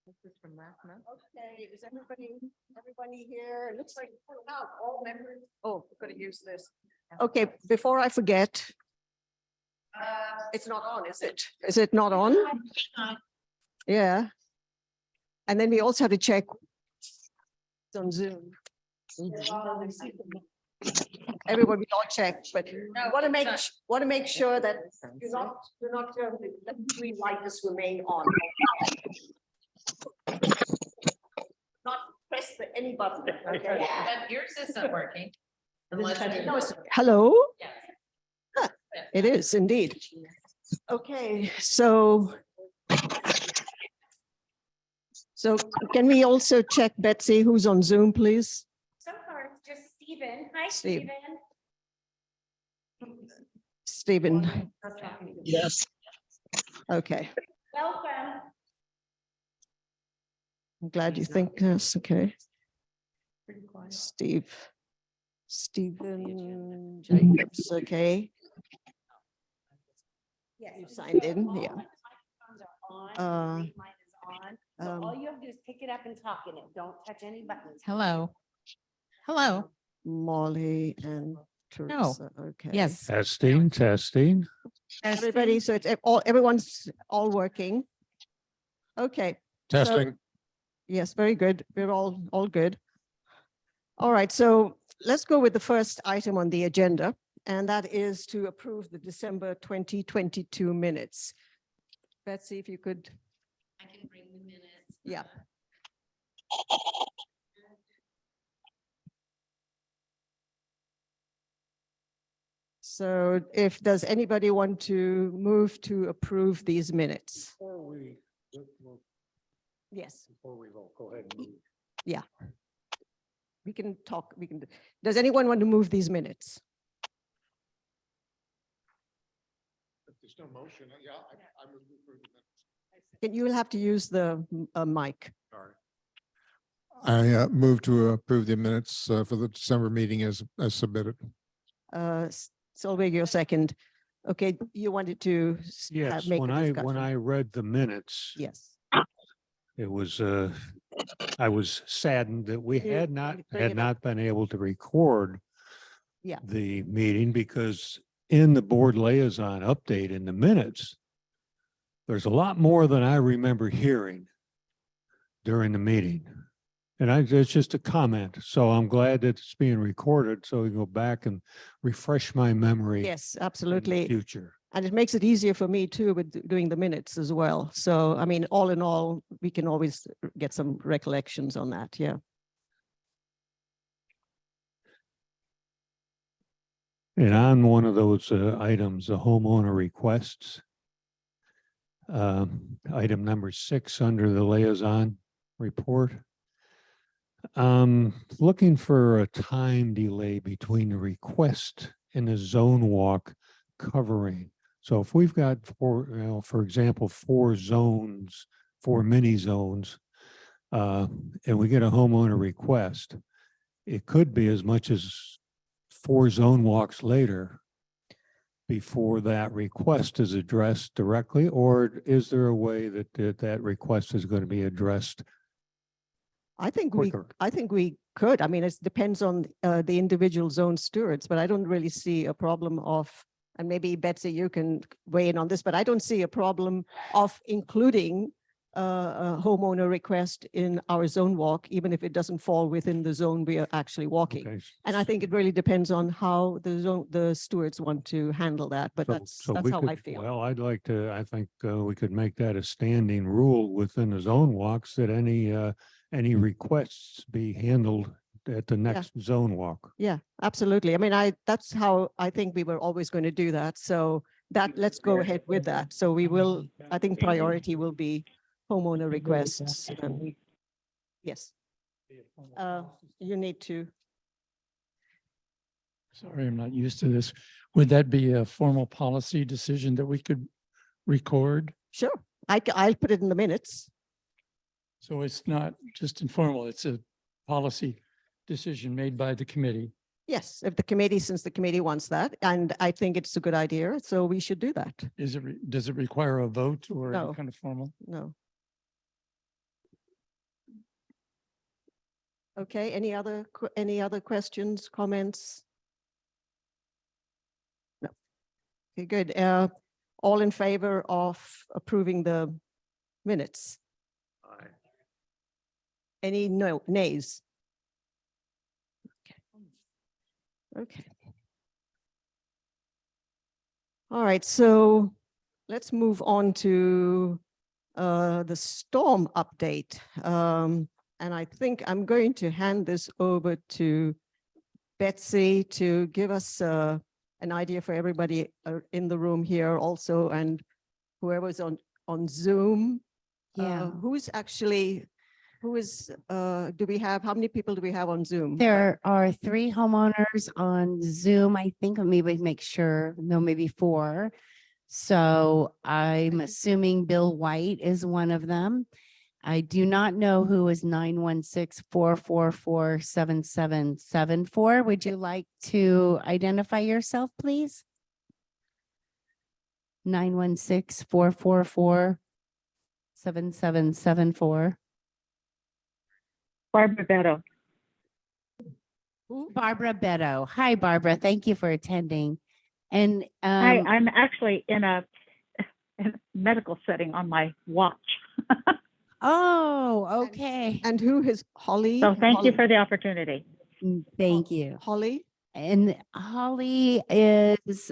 This is from last month. Okay, is everybody here? It looks like all members. Oh, we're gonna use this. Okay, before I forget. It's not on, is it? Is it not on? Yeah. And then we also have to check. It's on Zoom. Everybody all check, but want to make sure that you're not let the green light just remain on. Not press any button. Okay. But yours isn't working. Hello? Yes. Huh, it is indeed. Okay, so can we also check Betsy, who's on Zoom, please? So far, it's just Stephen. Hi, Steve. Stephen. Stephen, Yes. okay. Welcome. I'm glad you think that's okay. Stephen Jacobs, okay. Yes. You signed in, yeah. Microphones are Uh, on, the green light is on. So um, all you have to do is pick it up and talk in it. Don't touch any buttons. Hello. Hello. Molly and Teresa, okay. Yes. Testing, testing. Everybody, so it's everyone's all working. Okay. So- Testing. Yes, very good. We're all good. All right, so let's go with the first item on the agenda, and that is to approve the December 2022 minutes. Betsy, if you could, I can bring the minutes. yeah. So does anybody want to move to approve these minutes? Yes. Before we vote, go ahead. and move. We can talk, does anyone want to move these minutes? If there's no motion, yeah, I would move for the minutes. You will have to use the mic. Sorry. I move to approve the minutes for the December meeting as submitted. Sylvia, your second. Okay, you wanted to Yes, make when a I discussion. read the minutes, Yes. it was, I was saddened that we You had not bring it up. been able to record Yeah. the meeting, because in the board liaison update in the minutes, there's a lot more than I remember hearing during the meeting. And it's just a comment. So I'm glad that it's being recorded so we can go back and refresh my memory. Yes, in the absolutely. future. And it makes it easier for me too with doing the minutes as well. So, I mean, all in all, we can always get some recollections on that. Yeah. And on one of those items, the homeowner requests, item number 6 under the liaison report. Looking for a time delay between the request and the zone walk covering. So if we've got for example, 4 zones, 4 mini zones, and we get a homeowner request, it could be as much as 4 zone walks later before that request is addressed directly, or is there a way that that request is going to be addressed I think quicker? we could. I mean, it depends on the individual zone stewards, but I don't really see a problem of, and maybe Betsy, you can weigh in on this, but I don't see a problem of including a homeowner request in our zone walk, even if it doesn't fall within the zone we are actually walking. Okay. And I think it really depends on how the stewards want to handle that, but that's we how could- I feel. Well, I think we could make that a standing rule within the zone walks that any requests be handled at the next zone walk. Yeah, absolutely. I mean, that's how I think we were always going to do that. So let's go ahead with that. So we will, I think priority will be homeowner requests. Yes. You need to. Sorry, I'm not used to this. Would that be a formal policy decision that we could record? Sure. I'll put it in the minutes. So it's not just informal, it's a policy decision made by the committee. Yes, if the committee, since the committee wants that, and I think it's a good idea, so we should do that. Does it require a vote or No. any kind of formal? No. Okay, any other questions, comments? No. Okay, good. All in favor of approving the minutes? Any nays? Okay. All right, so let's move on to the storm update. And I think I'm going to hand this over to Betsy to give us an idea for everybody in the room here also, and whoever's on Zoom. Yeah, Do we have, how many people do we have on Zoom? there are 3 homeowners on Zoom. I think maybe make sure, no, maybe 4. So I'm assuming Bill White is one of them. I do not know who is 916-444-7774. Would you like to identify yourself, please? 916-444-7774. Barbara Beto. Barbara Beto. Hi, Barbara. Thank you for attending. And Hi, I'm actually in a medical setting on my watch. oh, okay. And who is Holly? So thank you for the opportunity. Thank you. Holly? And Holly is,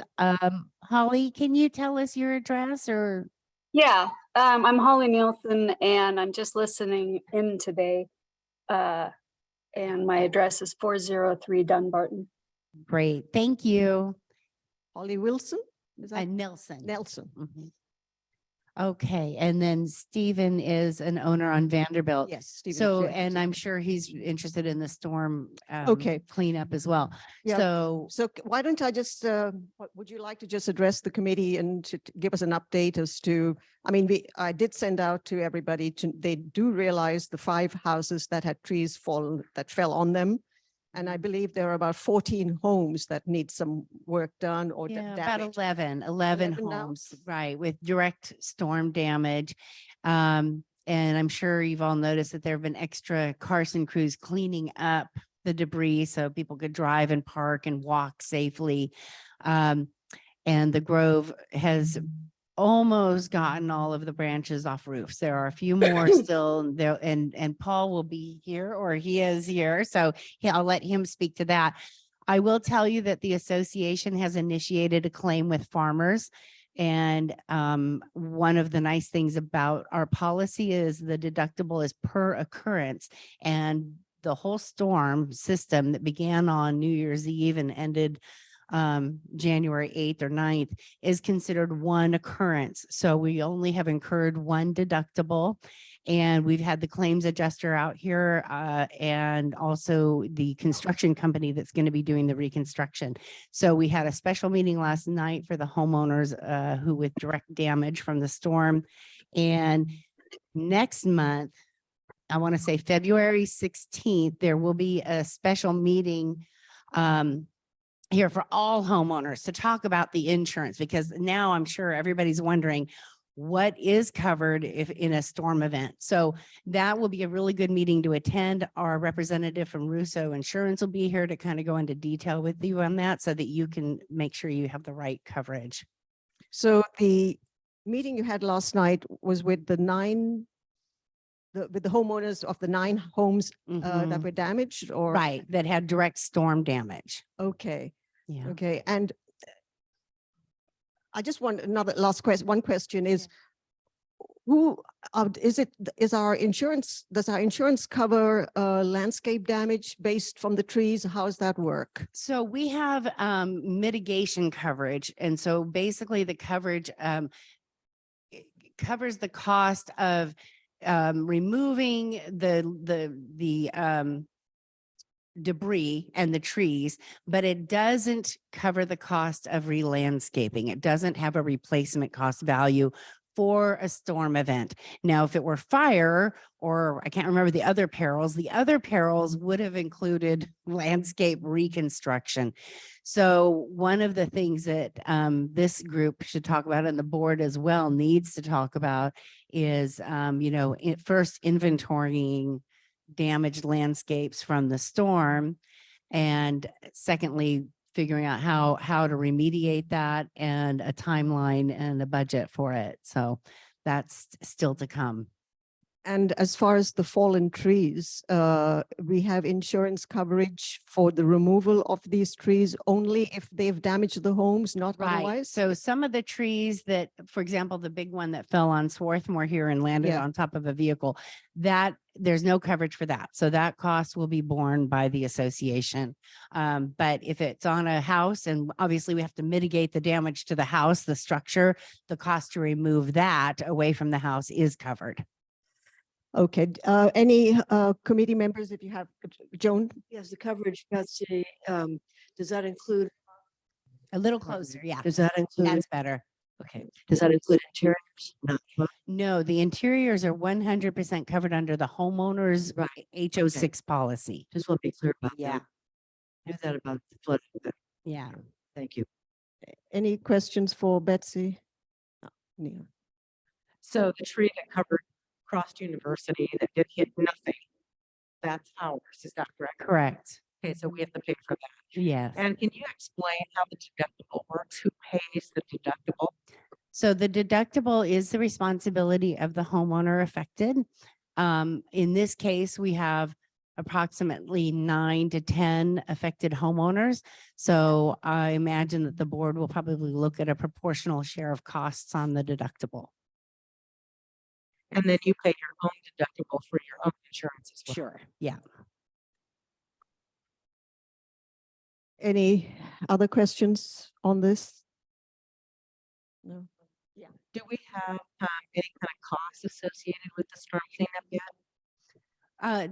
Holly, can you tell us your address or? Yeah, I'm Holly Nielsen and I'm just listening in today. And my address is 403 Dunbarton. Great, thank you. Holly Wilson? Is that Nelson. Nelson? Mhm. Okay, and then Stephen is an owner on Vanderbilt. Yes. Stephen So, James. and I'm sure he's interested in the storm Okay. cleanup as well. Yeah. So, Why don't I just, would you like to just address the committee and to give us an update as to, I mean, I did send out to everybody they do realize the 5 houses that had trees that fell on them. And I believe there are about 14 homes that need some work done or yeah, damage. about 11 11 now? homes, right, with direct storm damage. And I'm sure you've all noticed that there have been extra Carson crews cleaning up the debris so people could drive and park and walk safely. And the Grove has almost gotten all of the branches off roofs. There are a few more still there, and Paul will be here, or he is here. So I'll let him speak to that. I will tell you that the association has initiated a claim with farmers. And one of the nice things about our policy is the deductible is per occurrence. And the whole storm system that began on New Year's Eve and ended January 8th or 9th is considered one occurrence. So we only have incurred one deductible, and we've had the claims adjuster out here and also the construction company that's going to be doing the reconstruction. So we had a special meeting last night for the homeowners who with direct damage from the storm. And next month, I want to say February 16th, there will be a special meeting here for all homeowners to talk about the insurance, because now I'm sure everybody's wondering what is covered if in a storm event. So that will be a really good meeting to attend. Our representative from Russo Insurance will be here to kind of go into detail with you on that so that you can make sure you have the right coverage. So the meeting you had last night was with the homeowners of the 9 homes that Mhm. were damaged, or? Right, that had direct storm damage. Okay. Yeah. Okay. And I just want another last question. One question is, does our insurance cover landscape damage based from the trees? How does that work? So we have mitigation coverage. And so basically the coverage it covers the cost of removing the debris and the trees, but it doesn't cover the cost of re-landscaping. It doesn't have a replacement cost value for a storm event. Now, if it were fire, or I can't remember the other perils would have included landscape reconstruction. So one of the things that this group should talk about, and the board as well needs to talk about, is first inventorying damaged landscapes from the storm, and secondly, figuring out how to remediate that, and a timeline and a budget for it. So that's still to come. And as far as the fallen trees, we have insurance coverage for the removal of these trees only if they've damaged the homes, not otherwise? So some of the trees that, for example, the big one that fell on Swarthmore here and landed Yeah. on top of a vehicle, that there's no coverage for that. So that cost will be borne by the association. But if it's on a house, and obviously we have to mitigate the damage to the house, the structure, the cost to remove that away from the house is covered. Okay, any committee members, if you have, Joan? Yes, the coverage, Betsy, does that include, A little closer, yeah. does that include, That's better. okay, does that include interiors? No. No, the interiors are 100% covered under the homeowner's Right, HO6 policy. Just want to be clear about Yeah. that. Knew that about the flooding. but Yeah. Thank you. Any questions for Betsy? No, Neil. So the tree that covered Cross University that did hit nothing, that's ours, is that correct? Correct. Okay, so we have to pay for that. Yes. And can you explain how the deductible works? Who pays the deductible? So the deductible is the responsibility of the homeowner affected. In this case, we have approximately 9 to 10 affected homeowners. So I imagine that the board will probably look at a proportional share of costs on the deductible. And then you pay your own deductible for your own insurance as well. Sure. Yeah. Any other questions on this? No. Do we have any kind of costs associated with the storm cleanup yet?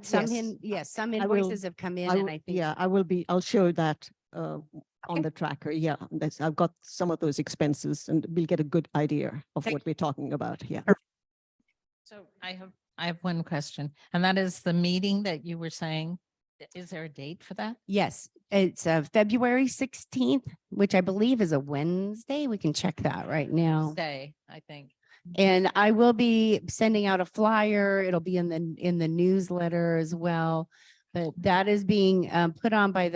Some I will- invoices have come in, I and will- I think. Yeah, I'll show that on the tracker. Yeah, I've got some of those expenses and we'll get a good idea of Thank what we're talking about. Yeah. So I have one question, and that is the meeting that you were saying. Is there a date for that? Yes, it's February 16th, which I believe is a Wednesday. We can check that right now. Day, I think. And I will be sending out a flyer. It'll be in the newsletter as well. But that is being put on by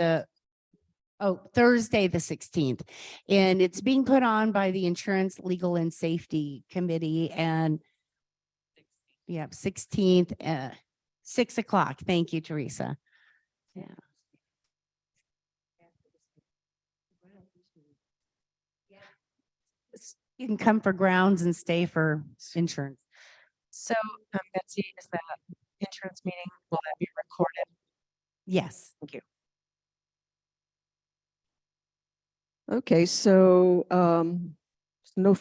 Thursday, the 16th. And it's being put on by the Insurance Legal and Safety Committee, and 16th, 6 o'clock. Thank you, Teresa. Yeah. You can come for grounds and stay for insurance. So Betsy, is that insurance meeting, will that be recorded? Yes. Thank you. Okay, so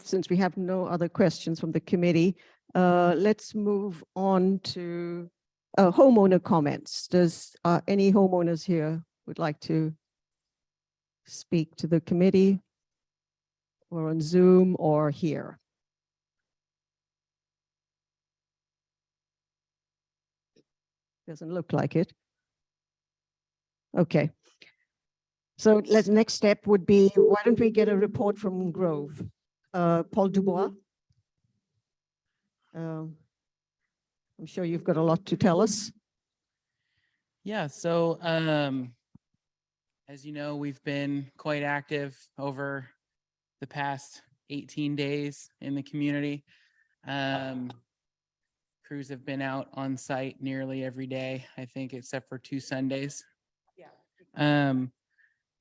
since we have no other questions from the committee, let's move on to homeowner comments. Does any homeowners here would like to speak to the committee, or on Zoom or here? Doesn't look like it. Okay. So next step would be, why don't we get a report from Grove? Paul Dubois? I'm sure you've got a lot to tell us. Yeah, so as you know, we've been quite active over the past 18 days in the community. Crews have been out on site nearly every day, I think, except for 2 Sundays.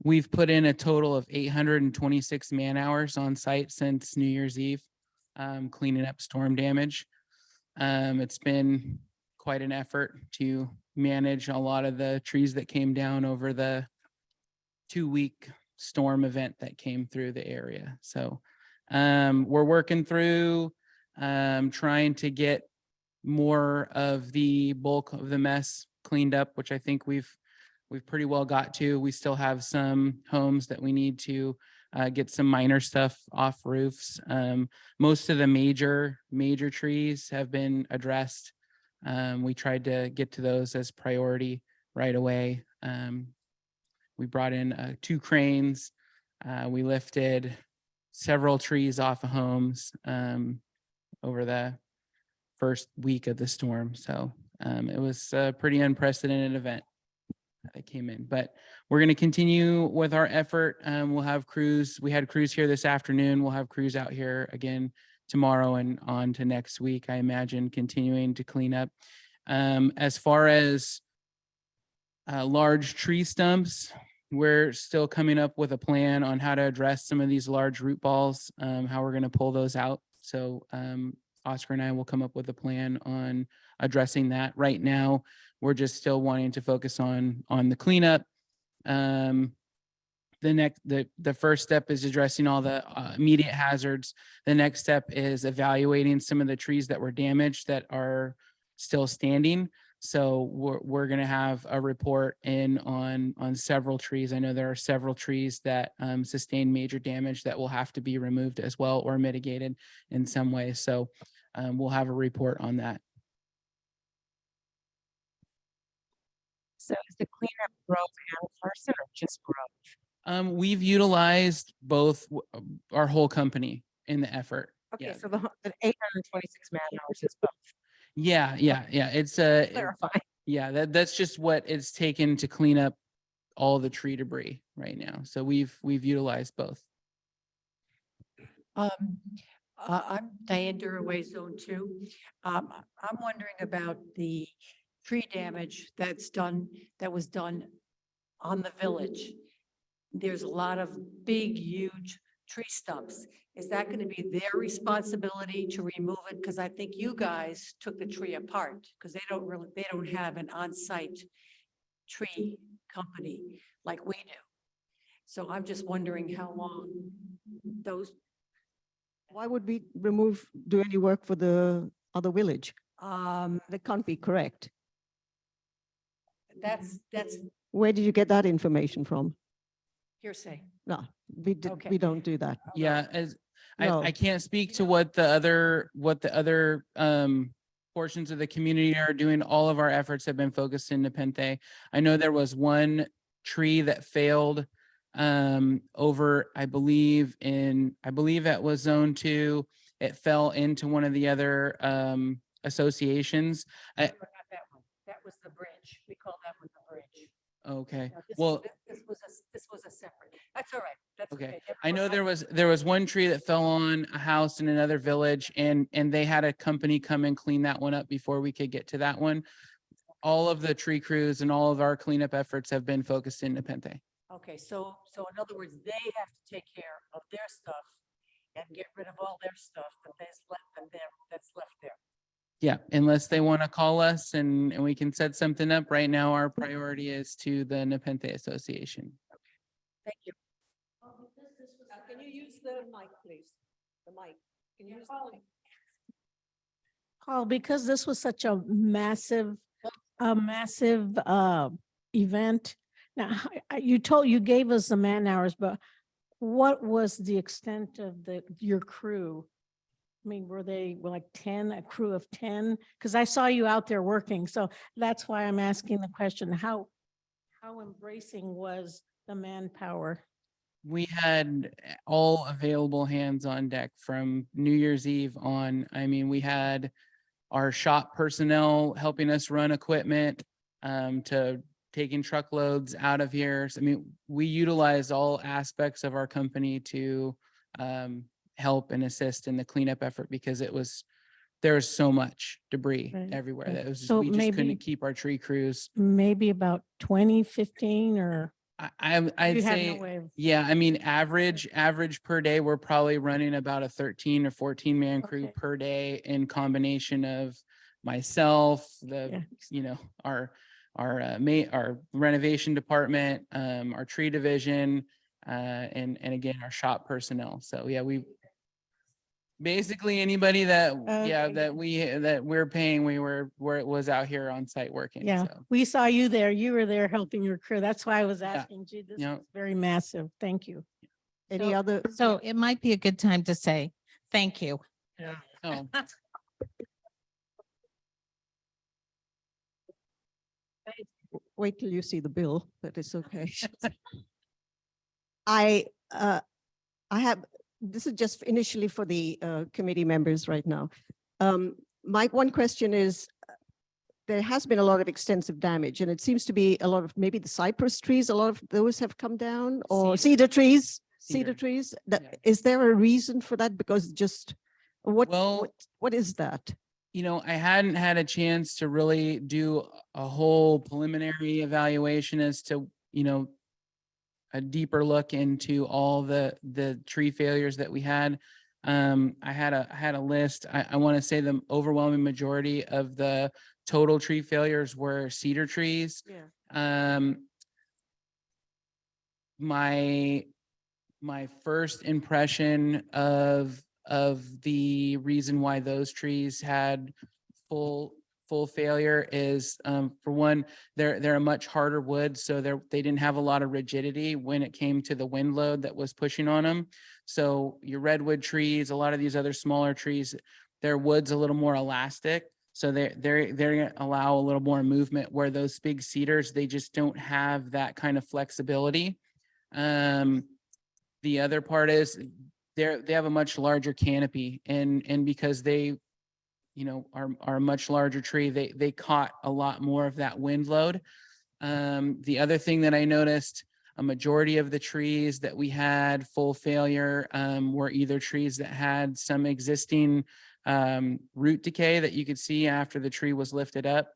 We've put in a total of 826 man hours on site since New Year's Eve, cleaning up storm damage. It's been quite an effort to manage a lot of the trees that came down over the 2-week storm event that came through the area. So we're working through trying to get more of the bulk of the mess cleaned up, which I think we've pretty well got to. We still have some homes that we need to get some minor stuff off roofs. Most of the major trees have been addressed. We tried to get to those as priority right away. We brought in 2 cranes. We lifted several trees off of homes over the first week of the storm. So it was a pretty unprecedented event that came in, but we're going to continue with our effort. We'll have crews. We had crews here this afternoon. We'll have crews out here again tomorrow and on to next week, I imagine, continuing to clean up. As far as large tree stumps, we're still coming up with a plan on how to address some of these large root balls, how we're going to pull those out. So Oscar and I will come up with a plan on addressing that. Right now, we're just still wanting to focus on the cleanup. The first step is addressing all the immediate hazards. The next step is evaluating some of the trees that were damaged that are still standing. So we're going to have a report in on several trees. I know there are several trees that sustained major damage that will have to be removed as well or mitigated in some way. So we'll have a report on that. So is the cleanup Grove and Carson or just Grove? We've utilized both our whole company in the effort. Okay, Yeah. so the 826 man hours is both. Yeah. It's Clarify. yeah, that's just what it's taken to clean up all the tree debris right now. So we've utilized both. I'm Diane Duraway, Zone 2. I'm wondering about the tree damage that was done on the village. There's a lot of big, huge tree stumps. Is that going to be their responsibility to remove it? Because I think you guys took the tree apart because they don't have an on-site tree company like we do. So I'm just wondering how long those, Why would we do any work for the other village? That can't be correct. that's Where did you get that information from? hearsay. No, Okay. we don't do that. Yeah, as No. I can't speak to what the other portions of the community are doing. All of our efforts have been focused in Nepenthe. I know there was one tree that failed over, I believe that was Zone 2. It fell into one of the other associations. No, not that one. That was the bridge. We call that one the bridge. Okay, No, well, this was a separate. That's all right. That's okay. okay. I know there was one tree that fell on a house in another village and they had a company come and clean that one up before we could get to that one. All of the tree crews and all of our cleanup efforts have been focused in Nepenthe. Okay, so in other words, they have to take care of their stuff and get rid of all their stuff that's left there. Yeah, unless they want to call us and we can set something up. Right now, our priority is to the Nepenthe Association. Thank you. Can you use the mic, please? The mic. Can you use the mic? Carl, because this was such a massive event. Now, you gave us the man hours, but what was the extent of your crew? I mean, were they like 10, a crew of 10? Because I saw you out there working. So that's why I'm asking the question, how embracing was the manpower? We had all available hands on deck from New Year's Eve on. I mean, we had our shop personnel helping us run equipment to taking truckloads out of here. So, I mean, we utilized all aspects of our company to help and assist in the cleanup effort because there was so much debris Right, everywhere right. that it was So we just maybe- couldn't keep our tree crews. Maybe about 20, 15, or I'd you had say, no way of. yeah, I mean, average per day, we're probably running about a 13 or 14 man crew Okay. per day in combination of myself, Yeah. our renovation department, our tree division, and again, our shop personnel. So yeah, we basically anybody that, Okay. that we're paying, where it was out here on site working. Yeah, So. we saw you there. You were there helping your crew. That's why I was Yeah, asking. Gee, this yeah. is very massive. Thank you. Any So- other? So it might be a good time to say, thank you. Oh, Wait till you see the bill, but it's okay. I have, this is just initially for the committee members right now. My one question is, there has been a lot of extensive damage, and it seems to be a lot of, maybe the cypress trees, a lot of those have come down, or cedar trees, cedar Cedar. trees. Yeah. Is there a reason for that? Because just, Well, what is that? you know, I hadn't had a chance to really do a whole preliminary evaluation as to, you know, a deeper look into all the tree failures that we had. I had a list. I want to say the overwhelming majority of the total tree failures were cedar trees. Yeah. My first impression of the reason why those trees had full failure is, for one, they're a much harder wood, so they didn't have a lot of rigidity when it came to the wind load that was pushing on them. So your redwood trees, a lot of these other smaller trees, their wood's a little more elastic, so they're gonna allow a little more movement, where those big cedars, they just don't have that kind of flexibility. The other part is they have a much larger canopy, and because they, you know, are a much larger tree, they caught a lot more of that wind load. The other thing that I noticed, a majority of the trees that we had full failure were either trees that had some existing root decay that you could see after the tree was lifted up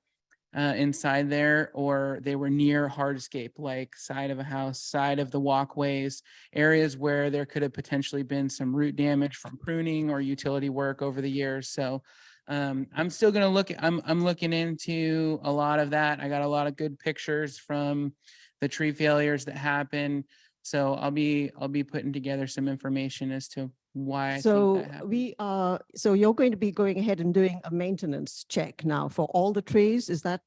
inside there, or they were near hardscape, like side of a house, side of the walkways, areas where there could have potentially been some root damage from pruning or utility work over the years. So I'm still going to look, I'm looking into a lot of that. I got a lot of good pictures from the tree failures that happened. So I'll be putting together some information as to why I think So that happened. so you're going to be going ahead and doing a maintenance check now for all the trees? Is that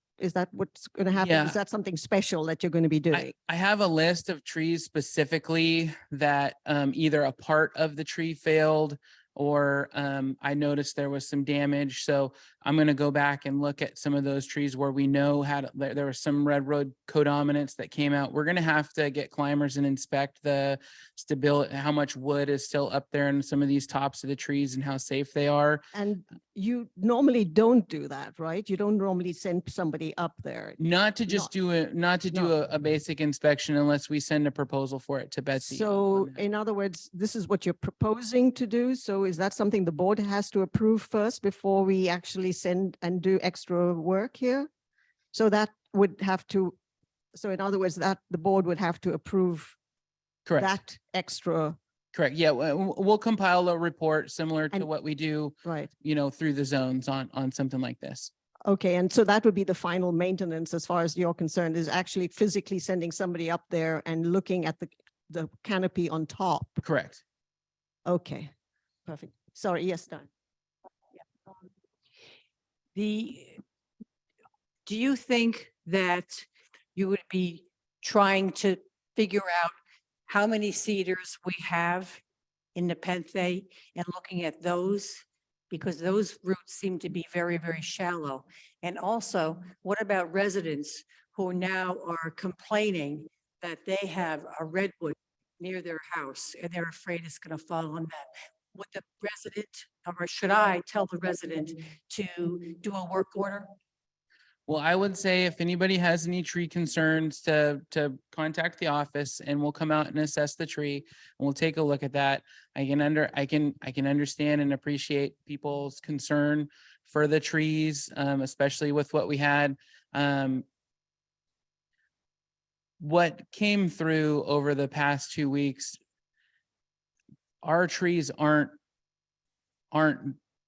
what's going to happen? Yeah. Is that something special that you're going to be doing? I have a list of trees specifically that either a part of the tree failed, or I noticed there was some damage. So I'm going to go back and look at some of those trees where we know there was some redwood codominance that came out. We're going to have to get climbers and inspect the stability, how much wood is still up there in some of these tops of the trees and how safe they are. And you normally don't do that, right? You don't normally send somebody up there. Not to just do a basic inspection unless we send a proposal for it to Betsy. So in other words, this is what you're proposing to do. So is that something the board has to approve first before we actually send and do extra work here? So that would have to, so in other words, that the board would have to approve Correct. that extra, Correct. Yeah, we'll compile a report similar to And- what we do, right? you know, through the zones on something like this. Okay, and so that would be the final maintenance as far as you're concerned, is actually physically sending somebody up there and looking at the canopy on top. Correct. Okay, perfect. Sorry, yes, Don. Do you think that you would be trying to figure out how many cedars we have in Nepenthe and looking at those? Because those roots seem to be very, very shallow. And also, what about residents who now are complaining that they have a redwood near their house and they're afraid it's going to fall on them? Would the resident, or should I tell the resident to do a work order? Well, I would say if anybody has any tree concerns to contact the office, and we'll come out and assess the tree, and we'll take a look at that. I can understand and appreciate people's concern for the trees, especially with what we had. What came through over the past 2 weeks, our trees aren't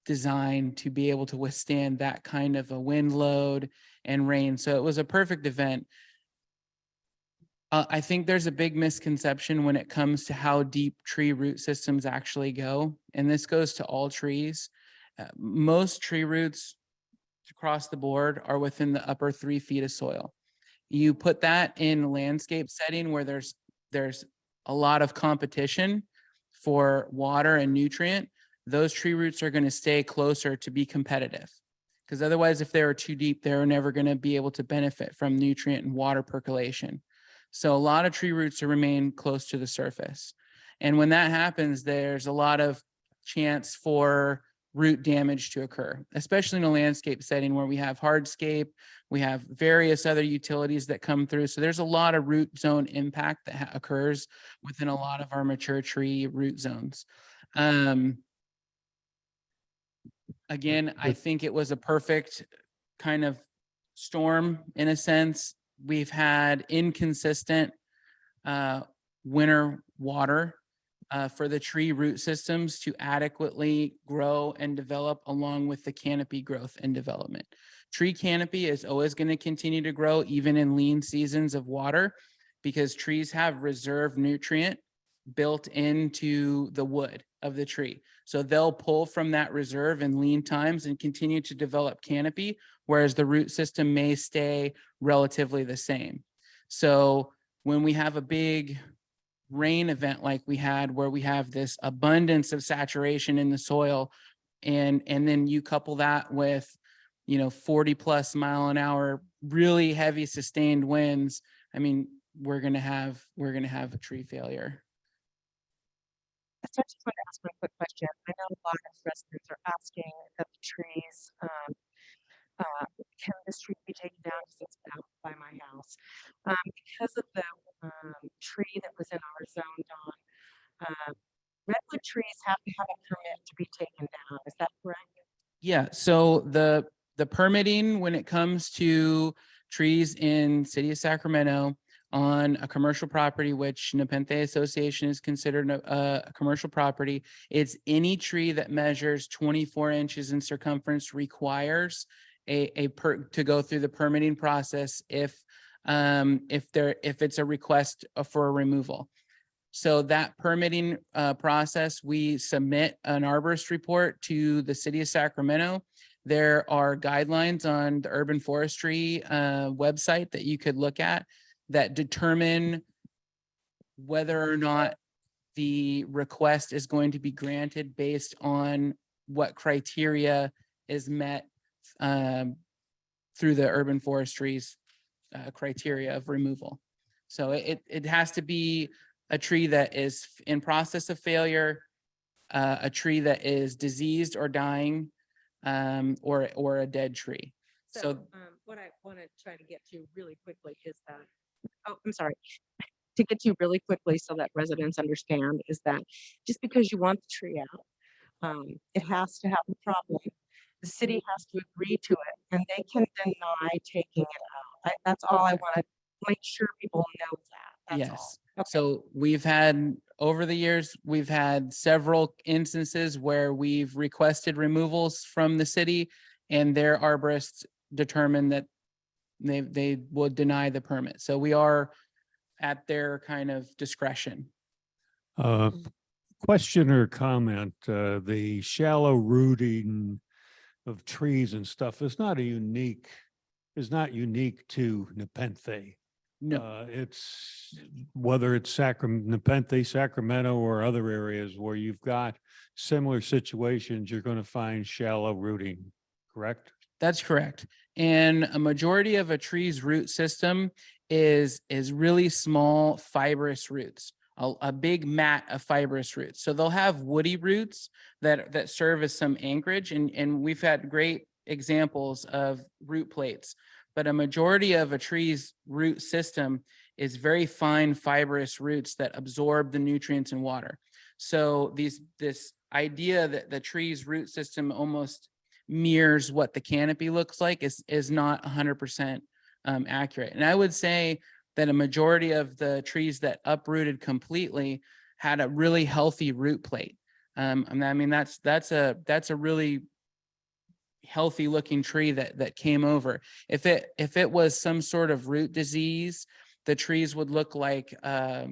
designed to be able to withstand that kind of a wind load and rain. So it was a perfect event. I think there's a big misconception when it comes to how deep tree root systems actually go. And this goes to all trees. Most tree roots across the board are within the upper 3 feet of soil. You put that in a landscape setting where there's a lot of competition, for water and nutrient, those tree roots are going to stay closer to be competitive. Because otherwise, if they were too deep, they're never going to be able to benefit from nutrient and water percolation. So a lot of tree roots remain close to the surface. And when that happens, there's a lot of chance for root damage to occur, especially in a landscape setting where we have hardscape, we have various other utilities that come through. So there's a lot of root zone impact that occurs within a lot of our mature tree root zones. Again, I think it was a perfect kind of storm in a sense. We've had inconsistent winter water for the tree root systems to adequately grow and develop along with the canopy growth and development. Tree canopy is always going to continue to grow even in lean seasons of water because trees have reserve nutrient built into the wood of the tree. So they'll pull from that reserve in lean times and continue to develop canopy, whereas the root system may stay relatively the same. So when we have a big rain event like we had, where we have this abundance of saturation in the soil, and then you couple that with, 40+ mph, really heavy sustained winds, I mean, we're gonna have a tree failure. So I just want to ask one quick question. I know a lot of residents are asking of the trees, can this tree be taken down because it's out by my house? Because of the tree that was in our zone, Don, redwood trees have to have a permit to be taken down. Is that correct? Yeah, so the permitting when it comes to trees in city of Sacramento on a commercial property, which Nepenthe Association is considered a commercial property, it's any tree that measures 24 inches in circumference requires to go through the permitting process if it's a request for a removal. So that permitting process, we submit an arborist report to the city of Sacramento. There are guidelines on the urban forestry website that you could look at that determine whether or not the request is going to be granted based on what criteria is met through the urban forestry's criteria of removal. So it has to be a tree that is in process of failure, a tree that is diseased or dying, or a dead tree. So What I want to try to get to really quickly is that, I'm sorry, to get to really quickly so that residents understand is that just because you want the tree out, it has to have a problem. The city has to agree to it and they can deny taking it out. That's all I want to make sure people know that. That's all. yes. So we've had, over the years, we've had several instances where we've requested removals from the city and their arborists determined that they would deny the permit. So we are at their kind of discretion. Question or comment, the shallow rooting of trees and stuff is not unique to Nepenthe. No, It's whether it's Nepenthe, Sacramento, or other areas where you've got similar situations, you're going to find shallow rooting, correct? that's correct. And a majority of a tree's root system is really small fibrous roots, a big mat of fibrous roots. So they'll have woody roots that serve as some anchorage, and we've had great examples of root plates. But a majority of a tree's root system is very fine fibrous roots that absorb the nutrients and water. So this idea that the tree's root system almost mirrors what the canopy looks like is not 100% accurate. And I would say that a majority of the trees that uprooted completely had a really healthy root plate. I mean, that's a really healthy looking tree that came over. If it was some sort of root disease, the trees would look like a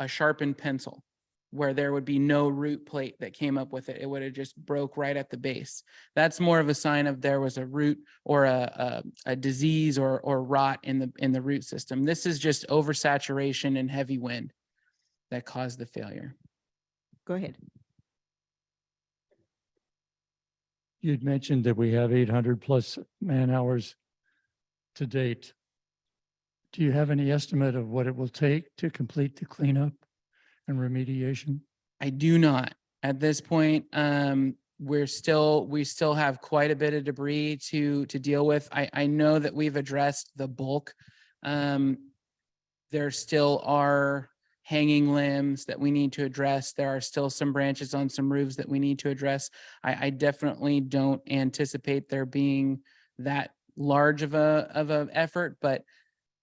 sharpened pencil, where there would be no root plate that came up with it. It would have just broke right at the base. That's more of a sign of there was a root or a disease or rot in the root system. This is just oversaturation and heavy wind that caused the failure. Go ahead. You'd mentioned that we have 800 plus man hours to date. Do you have any estimate of what it will take to complete the cleanup and remediation? I do not. At this point, we still have quite a bit of debris to deal with. I know that we've addressed the bulk. There still are hanging limbs that we need to address. There are still some branches on some roofs that we need to address. I definitely don't anticipate there being that large of a effort, but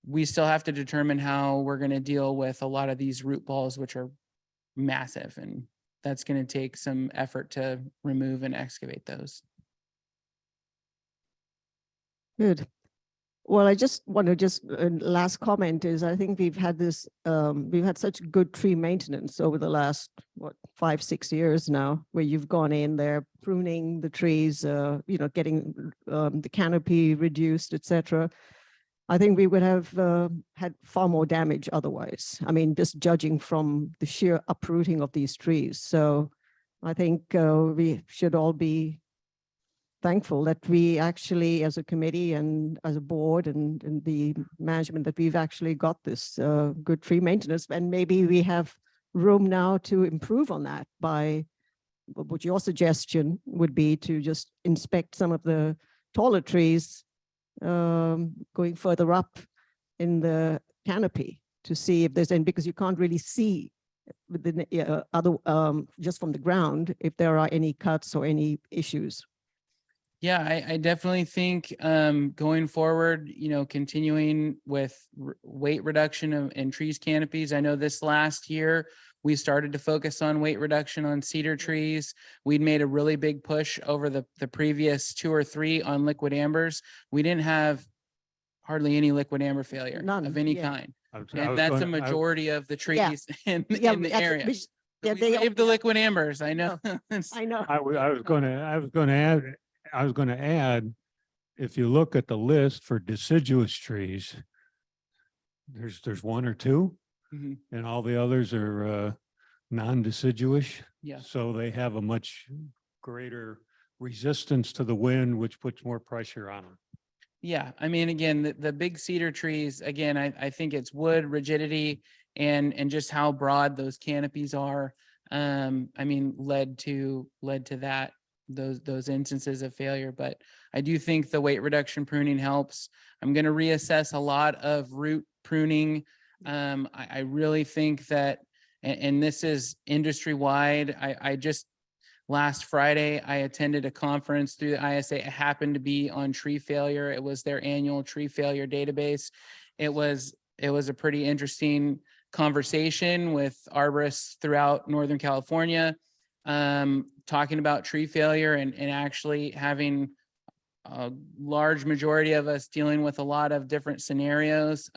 we still have to determine how we're going to deal with a lot of these root balls, which are massive, and that's going to take some effort to remove and excavate those. Good. Well, I just want to last comment is I think we've had such good tree maintenance over the last, 5-6 years now, where you've gone in there pruning the trees, getting the canopy reduced, etc. I think we would have had far more damage otherwise. I mean, just judging from the sheer uprooting of these trees. So I think we should all be thankful that we actually, as a committee and as a board and the management, that we've actually got this good tree maintenance. And maybe we have room now to improve on that by what your suggestion would be to just inspect some of the taller trees going further up in the canopy to see if there's any, because you can't really see within just from the ground if there are any cuts or any issues. Yeah, I definitely think going forward, continuing with weight reduction in trees canopies. I know this last year we started to focus on weight reduction on cedar trees. We'd made a really big push over the previous 2 or 3 on liquid ambers. We didn't have hardly any liquid amber failure of any kind. And that's a majority of the trees in the area. Yeah, We saved the liquid ambers. I know. I know. I was going to add, if you look at the list for deciduous trees, there's 1 or 2, Mhm. and all the others are non-deciduous. Yeah. So they have a much greater resistance to the wind, which puts more pressure on them. Yeah, I mean, again, the big cedar trees, again, I think it's wood rigidity and just how broad those canopies are. I mean, led to that, those instances of failure. But I do think the weight reduction pruning helps. I'm going to reassess a lot of root pruning. I really think that, and this is industry wide. I just last Friday, I attended a conference through the ISA. It happened to be on tree failure. It was their annual tree failure database. It was a pretty interesting conversation with arborists throughout Northern California, talking about tree failure and actually having a large majority of us dealing with a lot of different scenarios.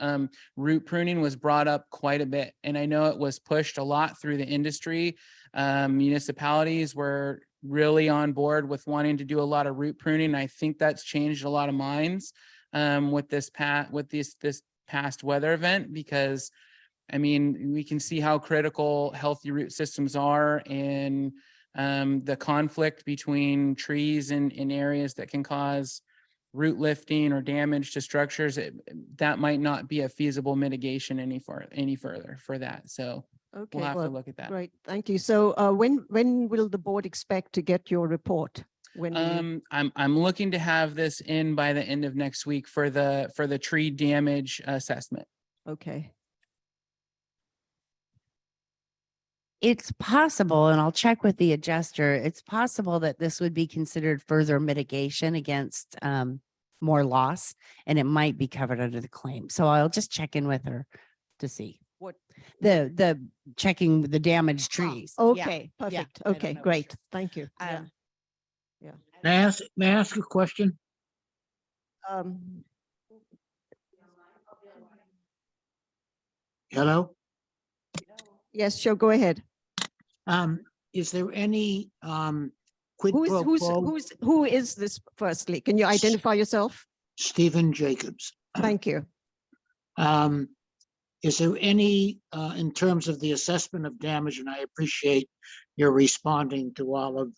Root pruning was brought up quite a bit, and I know it was pushed a lot through the industry. Municipalities were really on board with wanting to do a lot of root pruning. I think that's changed a lot of minds with this past weather event, because I mean, we can see how critical healthy root systems are, and the conflict between trees in areas that can cause root lifting or damage to structures. That might not be a feasible mitigation any further for that. So Okay, we'll have well, to look at that. Right, thank you. So when will the board expect to get your report? When will you- I'm looking to have this in by the end of next week for the tree damage assessment. Okay. It's possible, and I'll check with the adjuster, it's possible that this would be considered further mitigation against more loss, and it might be covered under the claim. So I'll just check in with her to see. What? The checking the damaged trees. Yeah, Okay, yeah, perfect. I don't Okay, know for great. sure. Thank you. Yeah. May I ask a question? Um, Hello? Yes, sure, go ahead. Is there any quid pro quo? Who is this firstly? Can you identify yourself? Stephen Jacobs. Thank you. is there any, in terms of the assessment of damage, and I appreciate your responding to all of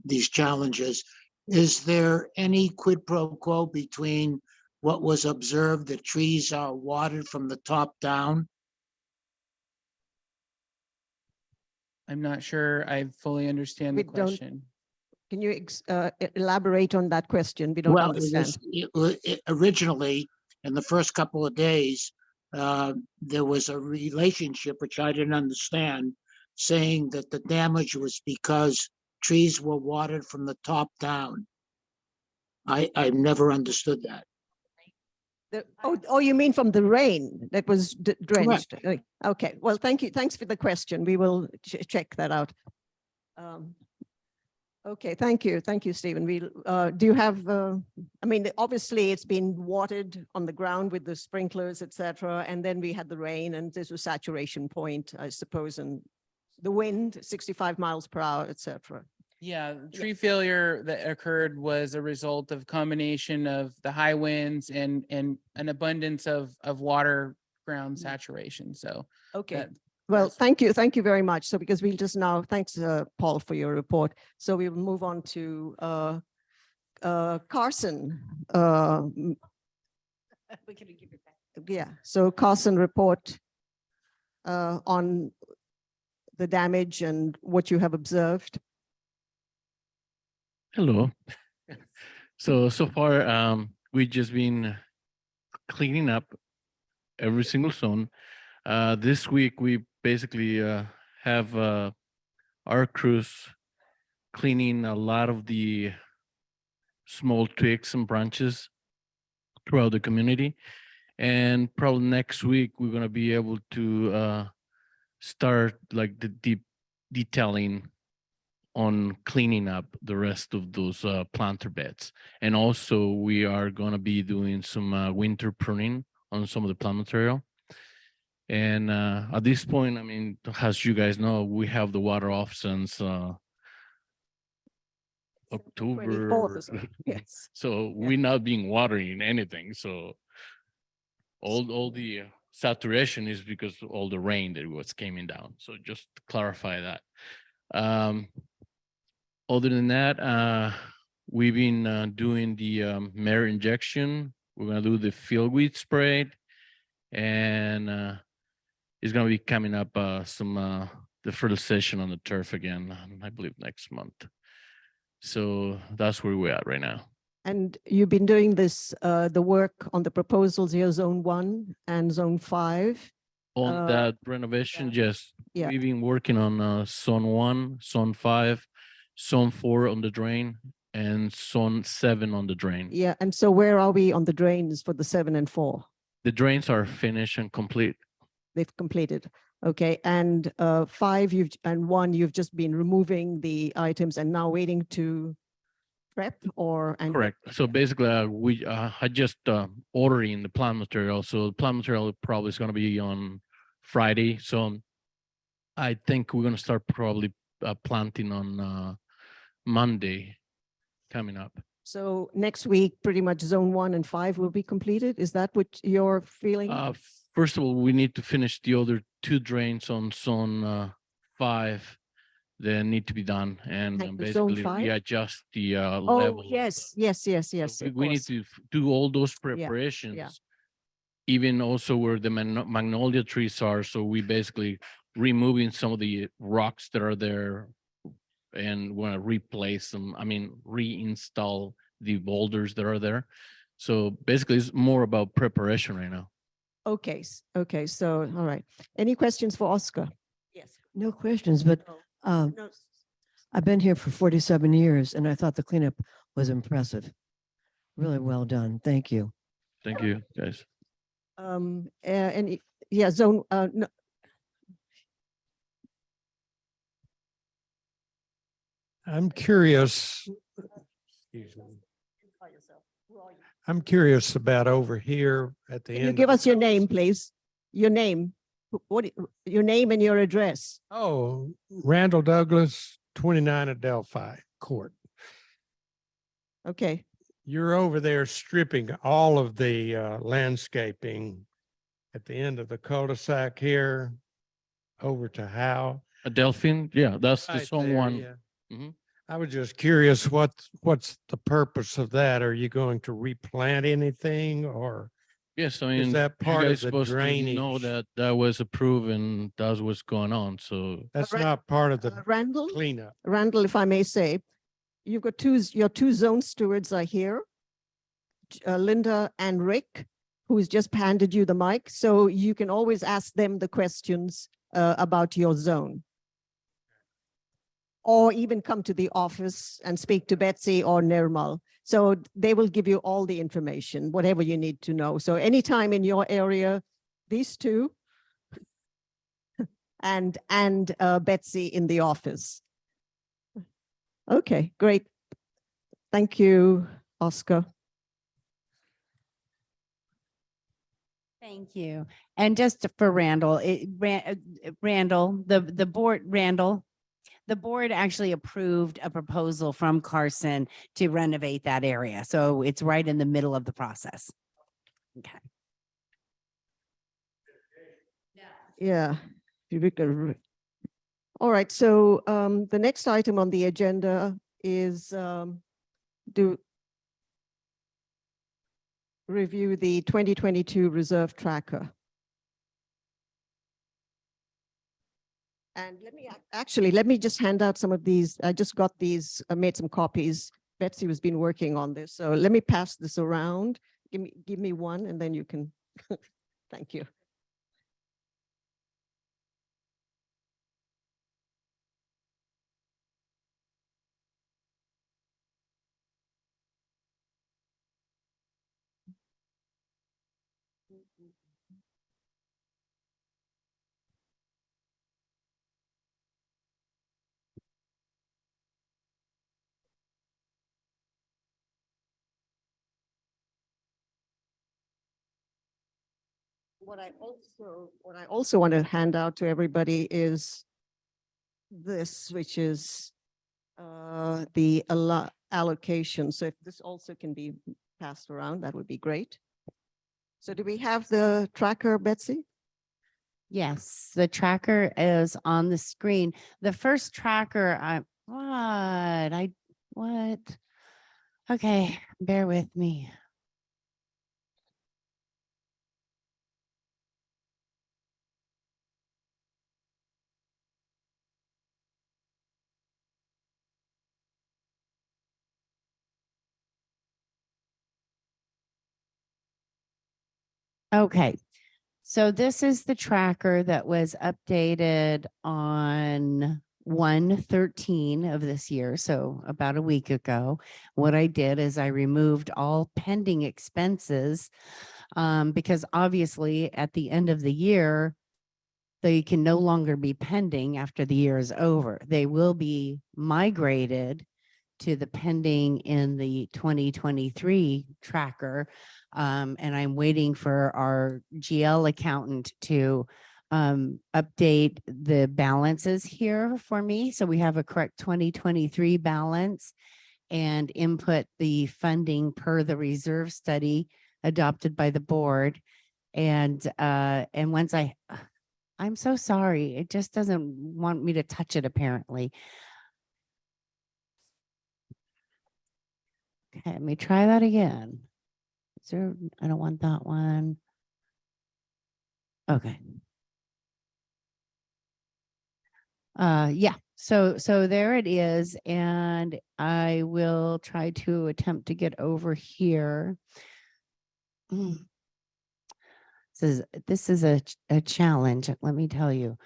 these challenges, is there any quid pro quo between what was observed, the trees are watered from the top down? I'm not sure I fully understand the We don't- question. Can you elaborate on that question? We don't Well, understand. originally, in the first couple of days, there was a relationship, which I didn't understand, saying that the damage was because trees were watered from the top down. I've never understood that. Oh, you mean from the rain that was drenched? Okay, well, thank you. Thanks for the question. We will check that out. Okay, thank you. Thank you, Stephen. Do you have, I mean, obviously it's been watered on the ground with the sprinklers, et cetera. And then we had the rain and there's a saturation point, I suppose, and the wind, 65 miles per hour, et cetera. Yeah, tree failure that occurred was a result of combination of the high winds and an abundance of water ground saturation. So Okay. that- Well, that's- thank you very much. So because we'll just now, thanks, Paul, for your report. So we will move on to Carson. Yeah, so Carson, report on the damage and what you have observed. Hello. So far, we've just been cleaning up every single zone. This week, we basically have our crews cleaning a lot of the small twigs and branches throughout the community. And probably next week, we're going to be able to start like the deep detailing on cleaning up the rest of those planter beds. And also we are going to be doing some winter pruning on some of the plant material. And at this point, I mean, as you guys know, we have the water off since October. 24th or so. Yes. So we're not being watering anything. So all the saturation is because of all the rain that was coming down. So just to clarify that. Other than that, we've been doing the mare injection. We're gonna do the field weed spray, and it's gonna be coming up some the fertilization on the turf again, I believe next month. So that's where we're at right now. And you've been doing this, the work on the proposals here, zone 1 and zone 5. On that renovation, yes, Yeah. we've been working on zone 1, zone 5, zone 4 on the drain, and zone 7 on the drain. Yeah, and so where are we on the drains for the 7 and 4? The drains are finished and complete. They've completed. Okay, and 5 and 1, you've just been removing the items and now waiting to prep or? And Correct. So basically, we I just ordering the plant material. So the plant material probably is going to be on Friday. So I think we're going to start probably planting on Monday coming up. So next week, pretty much zone 1 and 5 will be completed. Is that what you're feeling? First of all, we need to finish the other 2 drains on zone 5 that need to be done, and Like the zone basically 5? readjust the Oh, level. yes. So we need to do all those preparations. Even also where the magnolia trees are. So we basically removing some of the rocks that are there and want to replace them. I mean, reinstall the boulders that are there. So basically it's more about preparation right now. Okay, okay, so, all right. Any questions for Oscar? Yes. No questions, but I've been here for 47 years and I thought the cleanup was impressive. Really well done. Thank you. Thank you, guys. And yeah, zone, no, I'm curious. Excuse me. I'm curious about over here at the can you end. give us your name, please? Your name, your name and your address? Oh, Randall Douglas, 29 Adelphi Court. Okay. You're over there stripping all of the landscaping at the end of the cul-de-sac here over to Howe. A Delphine, yeah, that's the Right zone there, one. yeah. Mhm. I was just curious, what's the purpose of that? Are you going to replant anything or Yes, I is mean, that you part guys of the supposed to know drainage? that that was approved and that's what's going on, so. That's Ra- not part of the Randall, cleanup. Randall, if I may say, you've got your two zone stewards are here, Linda and Rick, who's just handed you the mic. So you can always ask them the questions about your zone. Or even come to the office and speak to Betsy or Nirmal. So they will give you all the information, whatever you need to know. So anytime in your area, these two and Betsy in the office. Okay, great. Thank you, Oscar. Thank you. And just for Randall, Randall, the board, Randall, the board actually approved a proposal from Carson to renovate that area. So it's right in the middle of the process. Okay. Yeah. All right, so the next item on the agenda is review the 2022 reserve tracker. And let me just hand out some of these. I just got these, I made some copies. Betsy has been working on this. So let me pass this around. Give me one and then you can, thank you. What I also want to hand out to everybody is this, which is the allocation. So if this also can be passed around, that would be great. So do we have the tracker, Betsy? Yes, the tracker is on the screen. The first tracker, what? Okay, bear with me. Okay, so this is the tracker that was updated on 1/13 of this year, so about a week ago. What I did is I removed all pending expenses because obviously at the end of the year, they can no longer be pending after the year is over. They will be migrated to the pending in the 2023 tracker. And I'm waiting for our GL accountant to update the balances here for me. So we have a correct 2023 balance and input the funding per the reserve study adopted by the board. And once I'm so sorry, it just doesn't want me to touch it apparently. Okay, let me try that again. Is there, I don't want that one. Okay. Yeah, so there it is. And I will try to attempt to get over here. This is a challenge, let me tell you.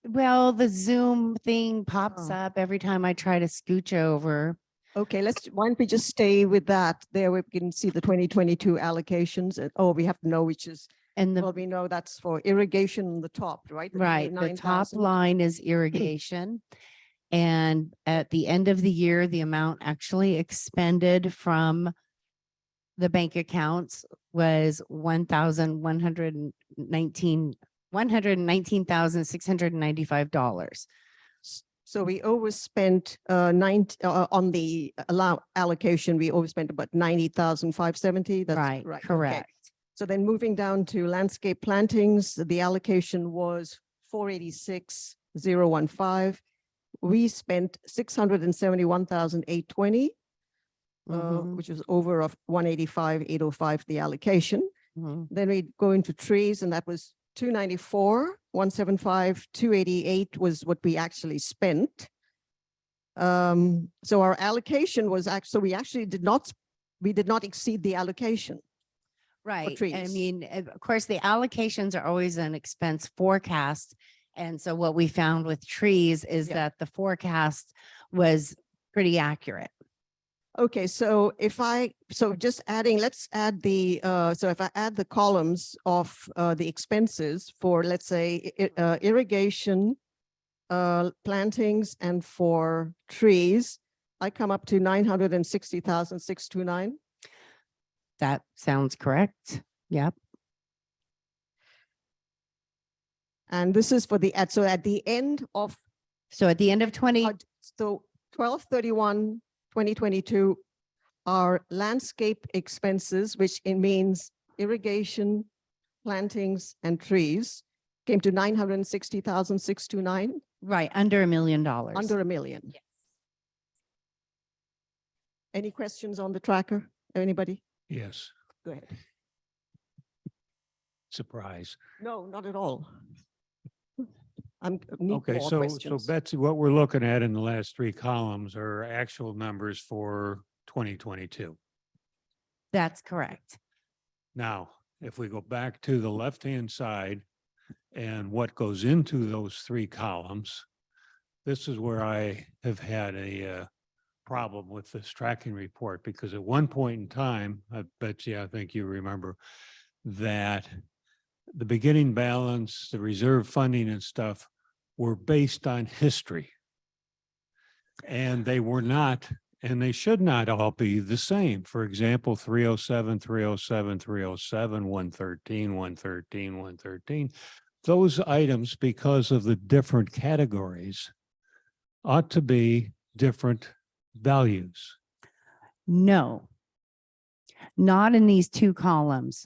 Well, the Zoom thing pops up every time I try to scooch over. Okay, why don't we just stay with that? There we can see the 2022 allocations. Oh, we have to know which is, and well, we know that's for irrigation on the top, right? Right, the top 9,000. line is irrigation. And at the end of the year, the amount actually expended from the bank accounts was $119,695. So we overspent on the allocation, we overspent about 90,570. That's Right, right. Okay. correct. So then moving down to landscape plantings, the allocation was 486,015. We spent 671,820, Mhm, which was over of 185,805, the allocation. mhm. Then we go into trees, and that was 294, 175, 288 was what we actually spent. So our allocation was actually, we did not exceed the allocation. Right. I trees. mean, of course, the allocations are always an expense forecast. And so what we found with trees is Yeah. that the forecast was pretty accurate. Okay, so just adding, let's add the, so if I add the columns of the expenses for, let's say, irrigation, plantings, and for trees, I come up to 960,629. That sounds correct. Yep. And this is for so at the end of, So at the end of 20, so 12/31/2022, our landscape expenses, which it means irrigation, plantings, and trees, came to 960,629, right, under $1 million. under $1 million. Yes. Any questions on the tracker? Anybody? Yes, Go ahead. surprise. No, not at all. Need Okay, more so questions. Betsy, what we're looking at in the last three columns are actual numbers for 2022. That's correct. Now, if we go back to the left-hand side and what goes into those three columns, this is where I have had a problem with this tracking report, because at one point in time, Betsy, I think you remember that the beginning balance, the reserve funding and stuff were based on history. And they were not, and they should not all be the same. For example, 307, 307, 307, 113, 113, 113. Those items, because of the different categories, ought to be different values. No, not in these two columns.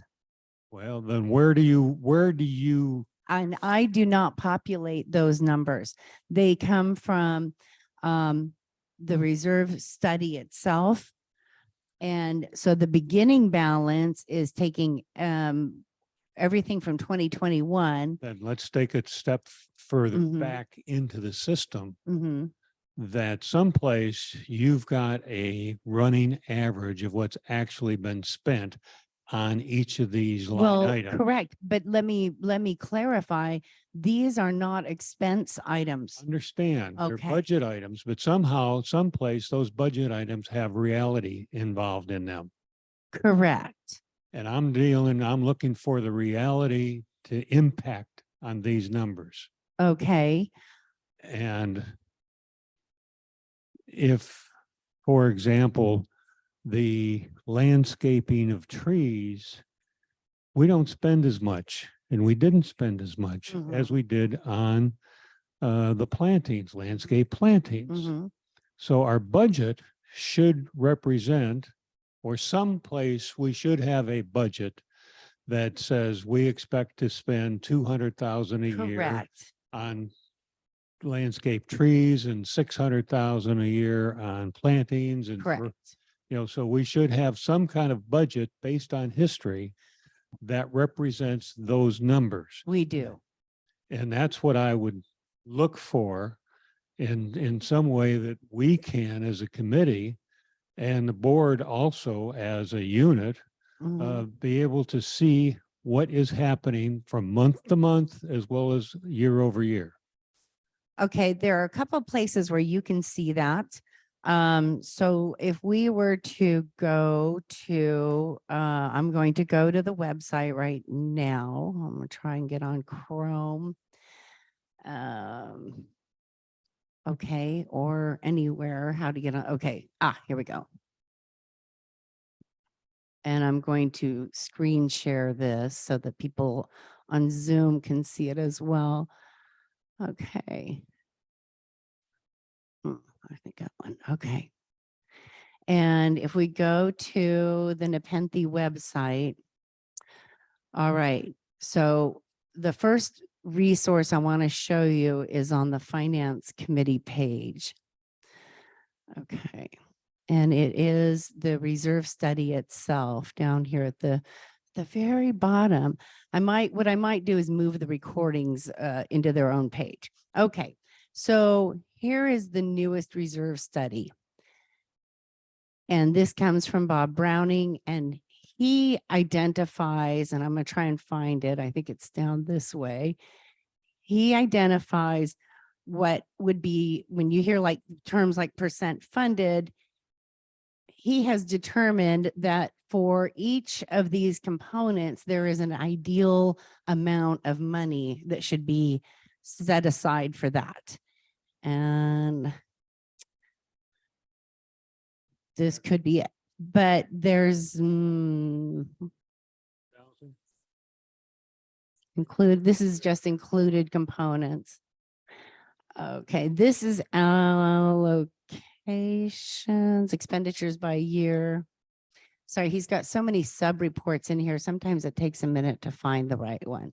Well, then where do you, And I do not populate those numbers. They come from the reserve study itself. And so the beginning balance is taking everything from 2021. then let's take a step further Mhm. back into the system, Mhm. that someplace you've got a running average of what's actually been spent on each of these line Well, items. correct. But let me clarify. These are not expense items. Understand, they're Okay. budget items, but somehow, someplace, those budget items have reality involved in them. Correct. And I'm looking for the reality to impact on these numbers. Okay. And if, for example, the landscaping of trees, we don't spend as much, and we didn't spend as much as we did on the plantings, landscape plantings. Mhm. So our budget should represent, or someplace we should have a budget that says we expect to spend 200,000 a year Correct. on landscape trees and 600,000 a year on plantings and, Correct. so we should have some kind of budget based on history that represents those numbers. We do. And that's what I would look for in some way, that we can, as a committee and the board also as a unit, Mhm. be able to see what is happening from month to month as well as year over year. Okay, there are a couple of places where you can see that. So if we were to go to, I'm going to go to the website right now. I'm gonna try and get on Chrome. Okay, or anywhere, how to get on, okay, here we go. And I'm going to screen share this so that people on Zoom can see it as well. Okay. I think that one, okay. And if we go to the Nepenthe website, all right, so the first resource I want to show you is on the Finance Committee page. Okay, and it is the reserve study itself down here at the very bottom. What I might do is move the recordings into their own page. Okay, so here is the newest reserve study. And this comes from Bob Browning, and he identifies, and I'm going to try and find it. I think it's down this way. He identifies what would be, when you hear like terms like percent funded, he has determined that for each of these components, there is an ideal amount of money that should be set aside for that. And this could be it, but there's this is just included components. Okay, this is allocations, expenditures by year. Sorry, he's got so many sub-reports in here. Sometimes it takes a minute to find the right one.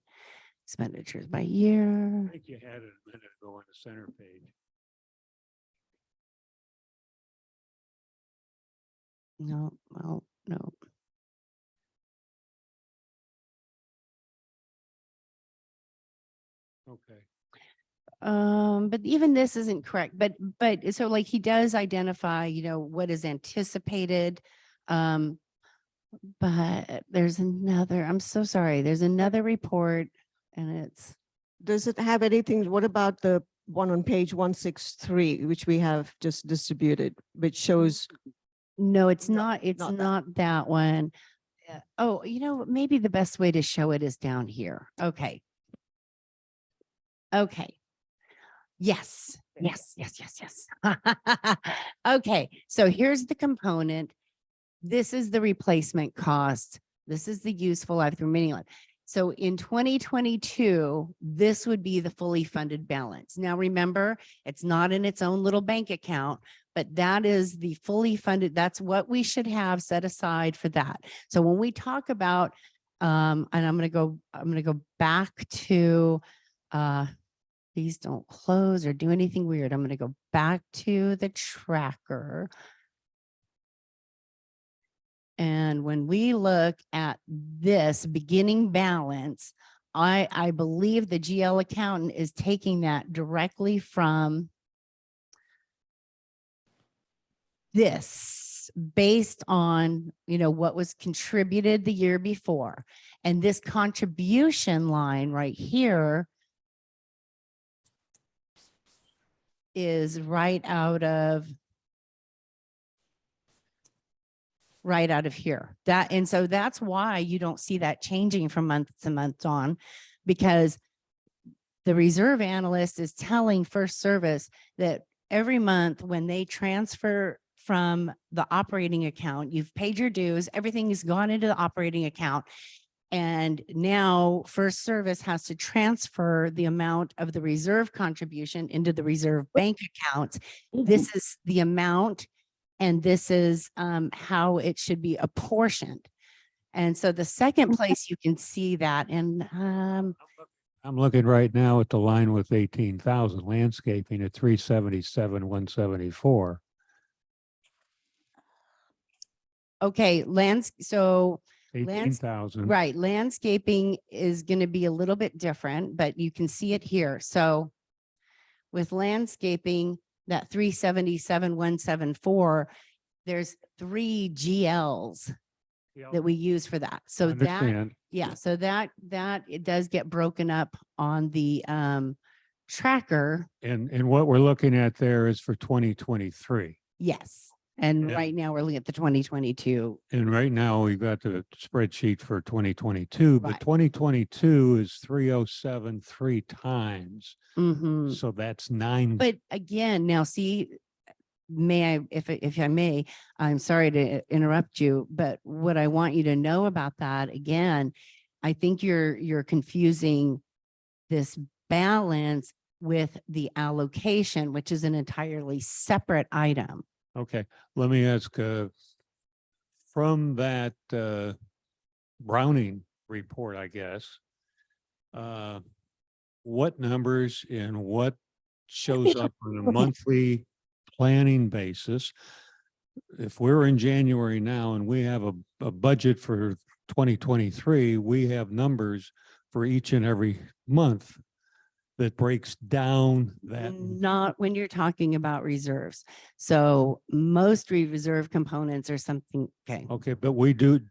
Expenditures by year. I think you had it a minute ago on the center page. No, well, no. Okay. But even this isn't correct, but so like he does identify, you know, what is anticipated. But there's another, I'm so sorry. There's another report and it's. Does it have anything? What about the one on page 163, which we have just distributed, which shows? No, it's not. It's not not, that. that one. Oh, you know, maybe the best way to show it is down here. Okay. Okay. Yes, yes, yes, yes, yes. Okay, so here's the component. This is the replacement cost. This is the useful life, the remaining life. So in 2022, this would be the fully funded balance. Now, remember, it's not in its own little bank account, but that is the fully funded. That's what we should have set aside for that. So when we talk about, and I'm going to go back to, please don't close or do anything weird. I'm going to go back to the tracker. And when we look at this beginning balance, I believe the GL accountant is taking that directly from this based on, you know, what was contributed the year before. And this contribution line right here is right out of here. And so that's why you don't see that changing from month to month on, because the reserve analyst is telling First Service that every month when they transfer from the operating account, you've paid your dues, everything has gone into the operating account. And now First Service has to transfer the amount of the reserve contribution into the reserve bank accounts. This is the amount, and this is how it should be apportioned. And so the second place you can see that, and I'm looking right now at the line with 18,000, landscaping at 377, 174. okay, so 18,000. right, landscaping is going to be a little bit different, but you can see it here. So with landscaping, that 377, 174, there's 3 GLs that we use for that. So that, yeah, so that it does get broken up on the tracker. And what we're looking at there is for 2023. Yes. And Yeah. right now we're looking at the 2022. And right now we've got the spreadsheet for 2022, but Right. 2022 is 307 3 times. Mhm. So that's 9. But again, now see, may I, if I may, I'm sorry to interrupt you, but what I want you to know about that, again, I think you're confusing this balance with the allocation, which is an entirely separate item. Okay, let me ask, from that Browning report, I guess, what numbers and what shows up on a monthly planning basis? If we're in January now and we have a budget for 2023, we have numbers for each and every month that breaks down that. Not when you're talking about reserves. So most reserve components are something, okay. Okay, but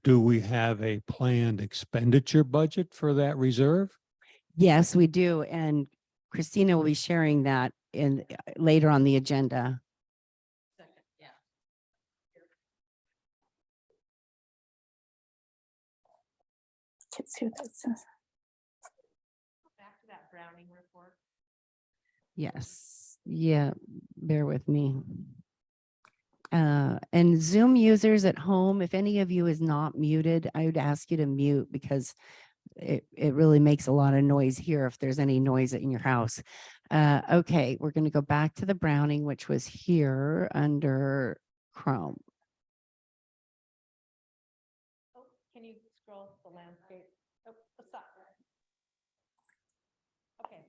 do we have a planned expenditure budget for that reserve? Yes, we do. And Christina will be sharing that in later on the agenda. Can't see what that says. Back to that Browning report. Yes, yeah, bear with me. And Zoom users at home, if any of you is not muted, I would ask you to mute because it really makes a lot of noise here if there's any noise in your house. Okay, we're going to go back to the Browning, which was here under Chrome. Oh, can you scroll the landscape? Oh, what's up? Okay.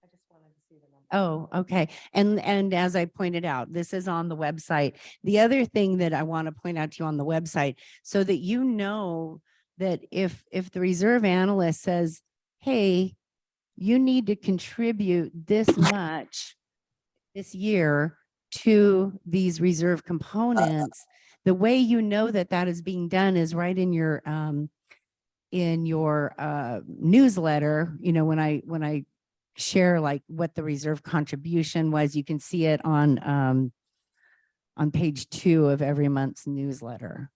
I just wanted to see the number. Oh, okay. And as I pointed out, this is on the website. The other thing that I want to point out to you on the website, so that you know that if the reserve analyst says, hey, you need to contribute this much this year to these reserve components, the way you know that that is being done is right in your newsletter. You know, when I share like what the reserve contribution was, you can see it on page 2 of every month's newsletter.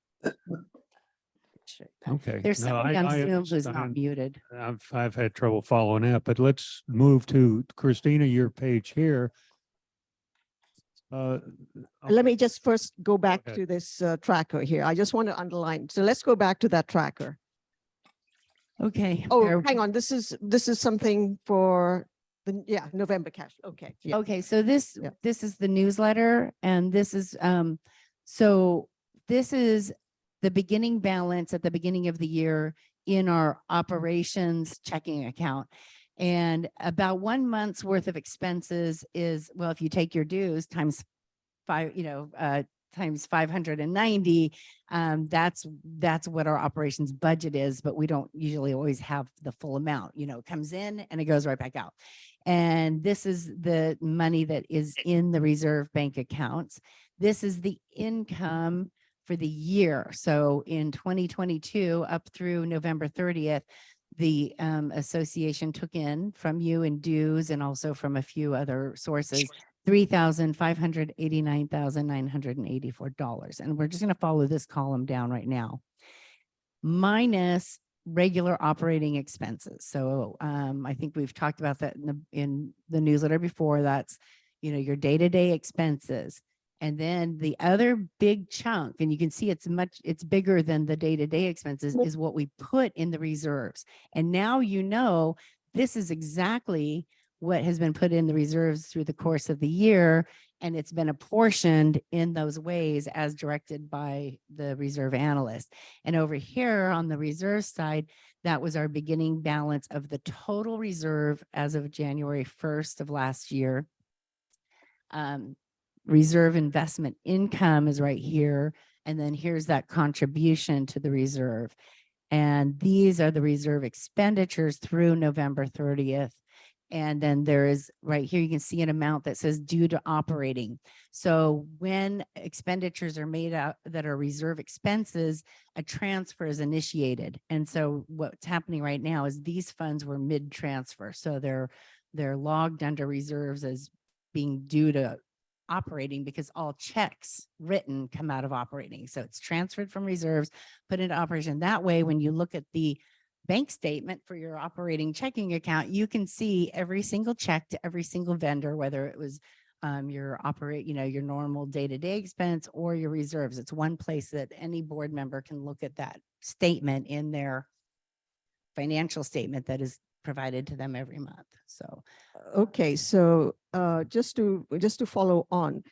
Okay. There's no, somebody on Zoom who's not understand. muted. I've had trouble following that, but let's move to Christina, your page here. Let me just first go back ahead. to this tracker here. I just want to underline. So let's go back to that tracker. Okay. Oh, hang on. This is something for November cash. Okay. Yeah. Okay, so this Yeah. this is the newsletter, and this is so this is the beginning balance at the beginning of the year in our operations checking account. And about 1 month's worth of expenses is, well, if you take your dues times 5, times 590, that's what our operations budget is, but we don't usually always have the full amount. It comes in and it goes right back out. And this is the money that is in the reserve bank accounts. This is the income for the year. So in 2022, up through November 30th, the association took in from you in dues and also from a few other sources, $3,589,984. And we're just going to follow this column down right now, minus regular operating expenses. So I think we've talked about that in the newsletter before. That's, your day-to-day expenses. And then the other big chunk, and you can see it's bigger than the day-to-day expenses, is what we put in the reserves. And now this is exactly what has been put in the reserves through the course of the year, and it's been apportioned in those ways as directed by the reserve analyst. And over here on the reserve side, that was our beginning balance of the total reserve as of January 1st of last year. Reserve investment income is right here. And then here's that contribution to the reserve. And these are the reserve expenditures through November 30th. And then there is right here, you can see an amount that says due to operating. So when expenditures are made out that are reserve expenses, a transfer is initiated. And so what's happening right now is these funds were mid-transfer. So they're logged under reserves as being due to operating because all checks written come out of operating. So it's transferred from reserves, put into operation. That way, when you look at the bank statement for your operating checking account, you can see every single check to every single vendor, whether it was your normal day-to-day expense or your reserves. It's one place that any board member can look at that statement in their financial statement that is provided to them every month. So Okay, so just to follow on,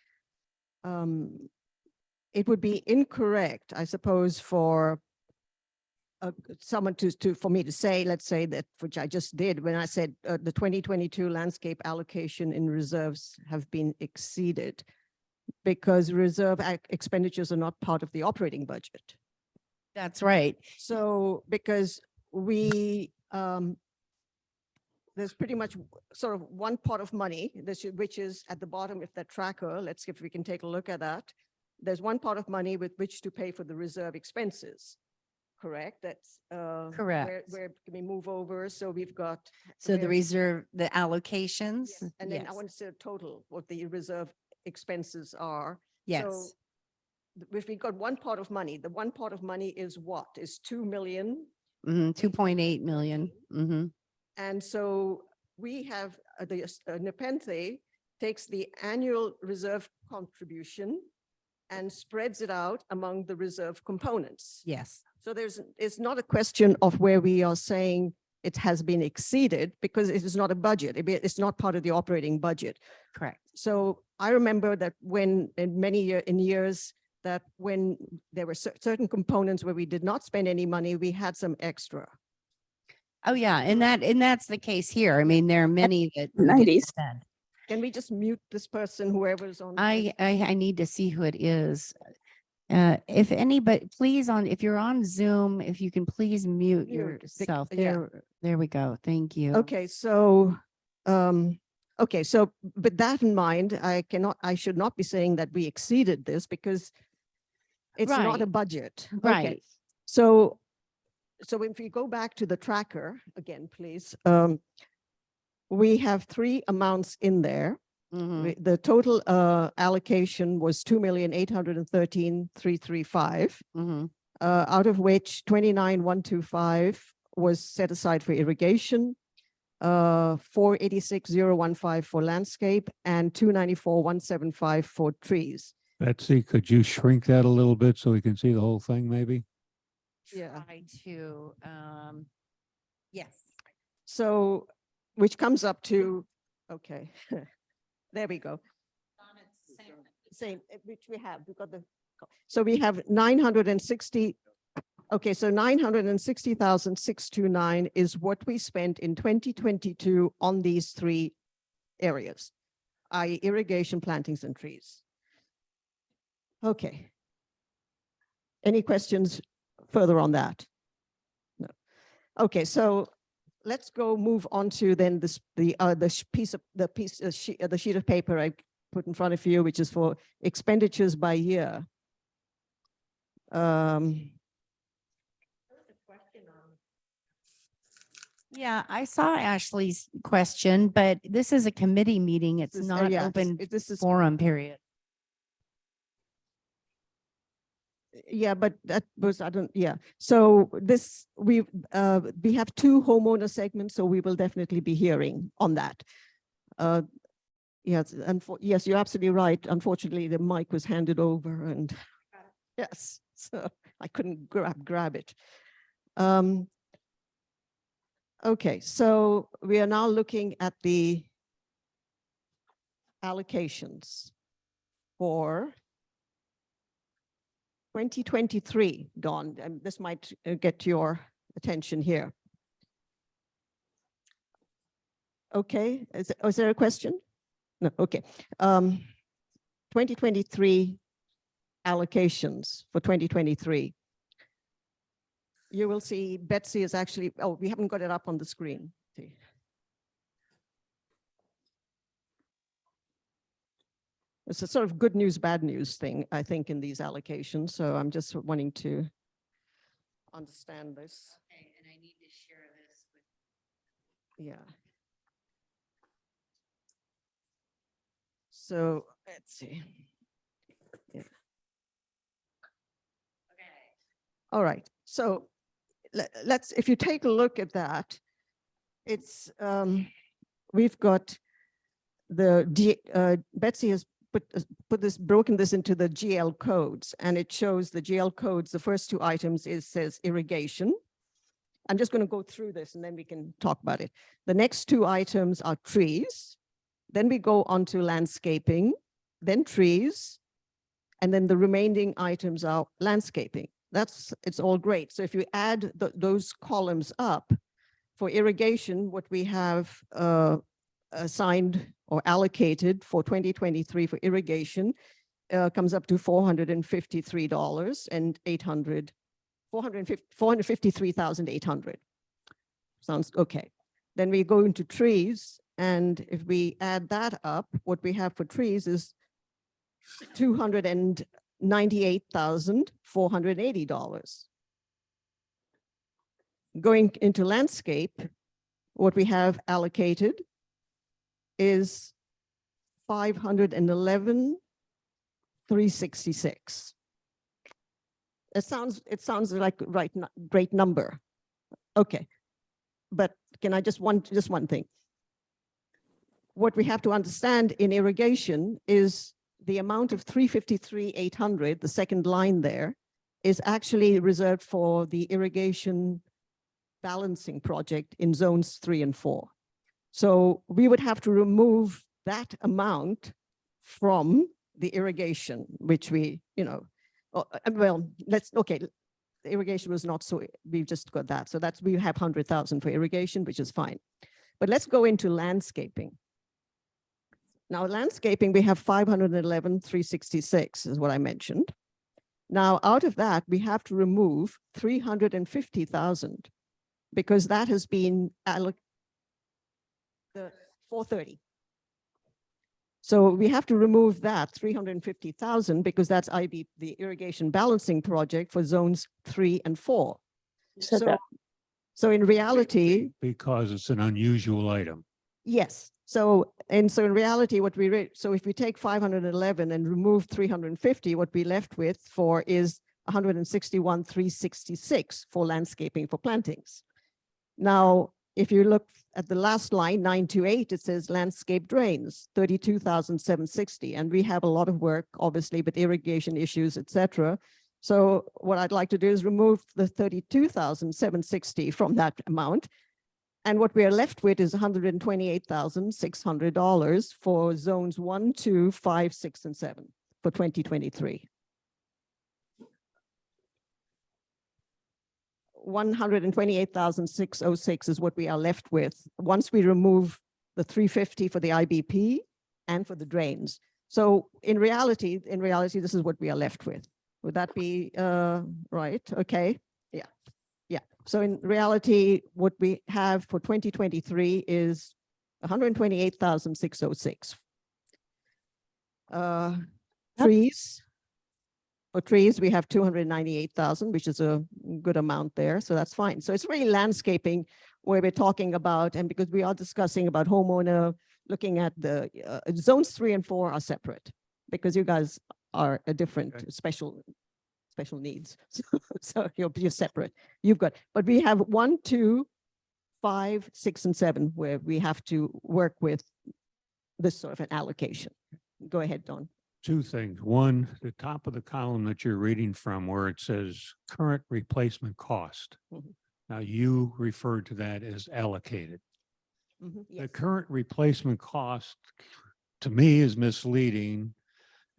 it would be incorrect, I suppose, for someone for me to say, let's say that, which I just did when I said the 2022 landscape allocation in reserves have been exceeded, because reserve expenditures are not part of the operating budget. that's right. So because we, there's pretty much sort of one pot of money, which is at the bottom, if that tracker, let's see if we can take a look at that. There's one pot of money with which to pay for the reserve expenses, correct? That's Correct. where can we move over? So we've got. So the where- reserve, the allocations. Yes, and then I yes. want to say total, what the reserve expenses are. Yes. So if we got one pot of money, the one pot of money is what? Is 2 million? 2.8 million. And so we have the Nepenthe takes the annual reserve contribution and spreads it out among the reserve components. Yes. So it's not a question of where we are saying it has been exceeded, because it is not a budget. It's not part of the operating budget. Correct. So I remember that when in years that when there were certain components where we did not spend any money, we had some extra. Oh, yeah. And that's the case here. I mean, there are many that. we didn't 90s. spend. Can we just mute this person, whoever's on? I need to see who it is. If anybody, please if you're on Zoom, if you can please mute Mute, yourself. yeah. There we go. Thank you. Okay, so, with that in mind, I should not be saying that we exceeded this, because it's not a Right. budget. Okay, Right. so if we go back to the tracker again, please, we have three amounts in there. The total allocation was 2,813,335, out of which 29,125 was set aside for irrigation, 486,015 for landscape, and 294,175 for trees. Betsy, could you shrink that a little bit so we can see the whole thing maybe? Yeah. Try to, yes. So, which comes up to, okay, there we go. Same, which we have, we've got so we have 960, okay, so 960,629 is what we spent in 2022 on these three areas, i.e. irrigation, plantings, and trees. Okay. Any questions further on that? No. Okay, so let's move on to then the sheet of paper I put in front of you, which is for expenditures by year. Yeah, I saw Ashley's question, but this is a committee meeting. It's not yeah, open this is forum period. Yeah, but that was, yeah. So we have two homeowner segments, so we will definitely be hearing on that. Yes, yes, you're absolutely right. Unfortunately, the mic was handed over and yes, so I couldn't grab it. Okay, so we are now looking at the allocations for 2023, Dawn, and this might get your attention here. Okay, is there a question? No, okay. 2023 allocations for 2023. You will see Betsy is actually, oh, we haven't got it up on the screen. See. It's a sort of good news, bad news thing, I think, in these allocations. So I'm just wanting to understand this. Okay, and I need to share this with. Yeah. So let's see. Yeah. Okay. All right. So let's, if you take a look at that, it's, we've got Betsy has broken this into the GL codes, and it shows the GL codes. The first two items says irrigation, I'm just going to go through this and then we can talk about it. The next two items are trees. Then we go on to landscaping, then trees, and then the remaining items are landscaping. It's all great. So if you add those columns up, for irrigation, what we have assigned or allocated for 2023 for irrigation comes up to $453 and 453,800. Sounds okay. Then we go into trees, and if we add that up, what we have for trees is $298,480. Going into landscape, what we have allocated is $511,366. It sounds like great number. Okay, but can I just one thing? What we have to understand in irrigation is the amount of 353,800, the second line there, is actually reserved for the irrigation balancing project in zones 3 and 4. So we would have to remove that amount from the irrigation, which we, well, the irrigation was not so, we've just got that. So we have 100,000 for irrigation, which is fine. But let's go into landscaping. Now, landscaping, we have 511,366 is what I mentioned. Now, out of that, we have to remove 350,000 because that has been the 430. So we have to remove that 350,000 because that's the irrigation balancing project for zones 3 and 4. So in reality, Because it's an unusual item. yes. So in reality, so if we take 511 and remove 350, what we left with is 161,366 for landscaping for plantings. Now, if you look at the last line, 928, it says landscape drains, 32,760. And we have a lot of work, obviously, with irrigation issues, etc. So what I'd like to do is remove the 32,760 from that amount. And what we are left with is $128,600 for zones 1, 2, 5, 6, and 7 for 2023. 128,606 is what we are left with once we remove the 350 for the IBP and for the drains. So in reality, this is what we are left with. Would that be right? Okay. Yeah. Yeah. So in reality, what we have for 2023 is 128,606. Trees. For trees, we have 298,000, which is a good amount there. So that's fine. So it's really landscaping where we're talking about, and because we are discussing about homeowner, looking at the zones 3 and 4 are separate because you guys are a different special needs. So you're separate. But we have 1, 2, 5, 6, and 7 where we have to work with this sort of an allocation. Go ahead, Don. Two things. One, the top of the column that you're reading from where it says current replacement cost. Now you referred to that as allocated. The current replacement cost to me is misleading.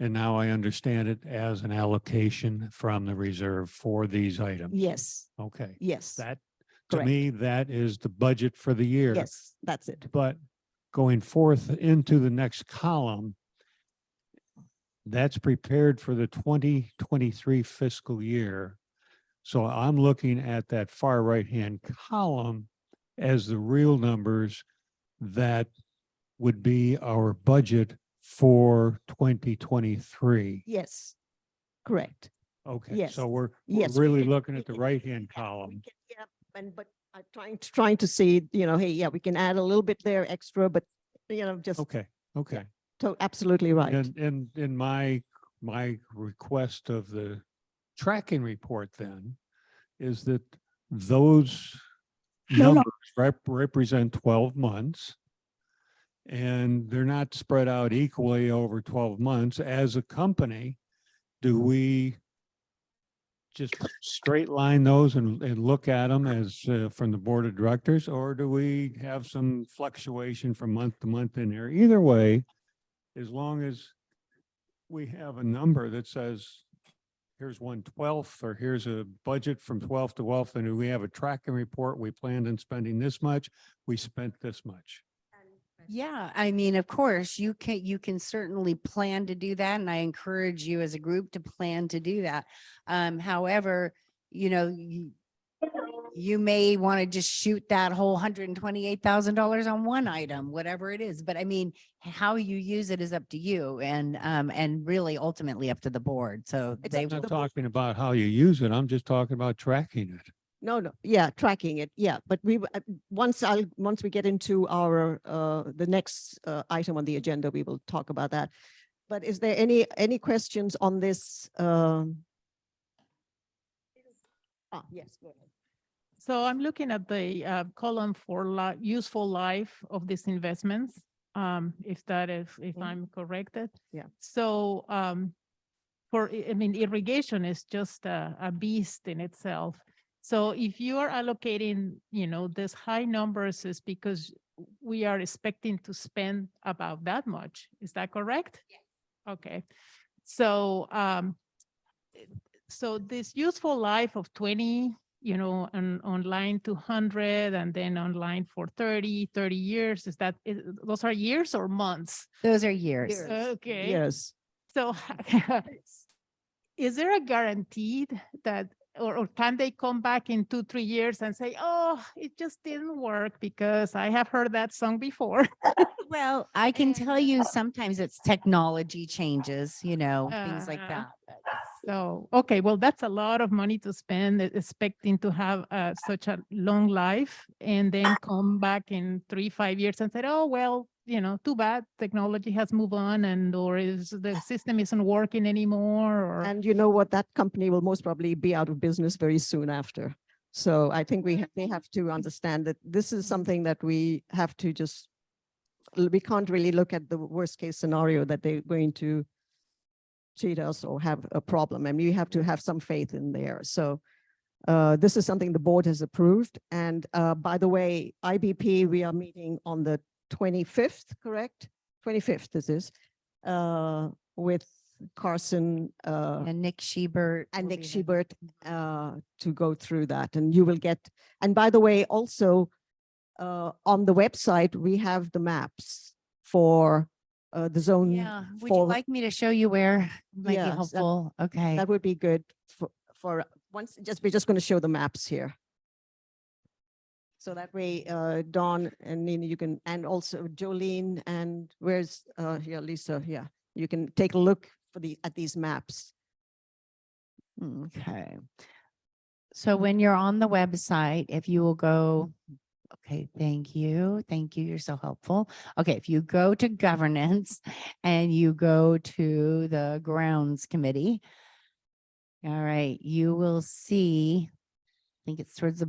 And now I understand it as an allocation from the reserve for these items. Yes. Okay. Yes. That, to Correct. me, that is the budget for the year. Yes, that's it. But going forth into the next column, that's prepared for the 2023 fiscal year. So I'm looking at that far right-hand column as the real numbers that would be our budget for 2023. Yes, correct. Okay, Yes. so we're Yes, really looking at the right-hand column. Yeah, but I'm trying to see, hey, yeah, we can add a little bit there extra, but just Okay, okay. so absolutely right. And in my request of the tracking report then is that those numbers represent 12 months and they're not spread out equally over 12 months. As a company, do we just straight line those and look at them as from the board of directors, or do we have some fluctuation from month to month in there? Either way, as long as we have a number that says, here's 1/12, or here's a budget from 12 to 12th, and we have a tracking report, we planned on spending this much, we spent this much. Yeah, I mean, of course, you can certainly plan to do that. And I encourage you as a group to plan to do that. However, you may want to just shoot that whole $128,000 on one item, whatever it is. But I mean, how you use it is up to you and really ultimately up to the board. So I'm not talking about how you use it. I'm just talking about tracking it. No, yeah, tracking it. Yeah, but once we get into our the next item on the agenda, we will talk about that. But is there any questions on this? Yes, go ahead. So I'm looking at the column for useful life of these investments. If I'm corrected. Yeah. So irrigation is just a beast in itself. So if you are allocating, this high numbers is because we are expecting to spend about that much. Is that correct? Yes. Okay. So, so this useful life of 20, on line 200 and then on line for 30 years, those are years or months? Those are years. Okay. Yes. So is there a guarantee that, or can they come back in 2-3 years and say, oh, it just didn't work because I have heard that song before? Well, I can tell you sometimes it's technology changes, things like that. So, okay, well, that's a lot of money to spend expecting to have such a long life and then come back in 3-5 years and say, oh, well, too bad technology has moved on or is the system isn't working anymore. Or And you know what? That company will most probably be out of business very soon after. So I think they have to understand that this is something that we have to we can't really look at the worst case scenario that they're going to cheat us or have a problem. I mean, you have to have some faith in there. So this is something the board has approved. And by the way, IBP, we are meeting on the 25th, correct? 25th, this is, with Carson And Nick Schubert. and will Nick be there. Schubert to go through that. And you will get, and by the way, also on the website, we have the maps for the zone. Yeah. Would you like me to show you where might be Yes, that- helpful? Okay. That would be good for once, we're just going to show the maps here. So that way, Dawn and Nina, you can, and also Jolene and where's here, Lisa, yeah, you can take a look at these maps. Okay. So when you're on the website, if you will go, okay, thank you. Thank you. You're so helpful. Okay, if you go to governance and you go to the grounds committee, all right, you will see, I think it's towards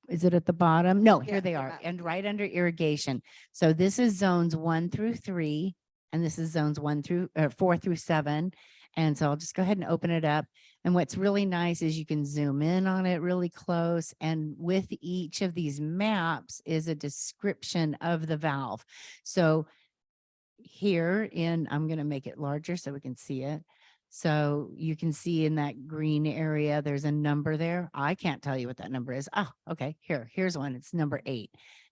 is it at the bottom? No, here Yeah, they the are. map. And right under irrigation. So this is zones 1-3, and this is zones 4-7. And so I'll just go ahead and open it up. And what's really nice is you can zoom in on it really close. And with each of these maps is a description of the valve. So here I'm going to make it larger so we can see it. So you can see in that green area, there's a number there. I can't tell you what that number is. Oh, okay. Here's one. It's number 8.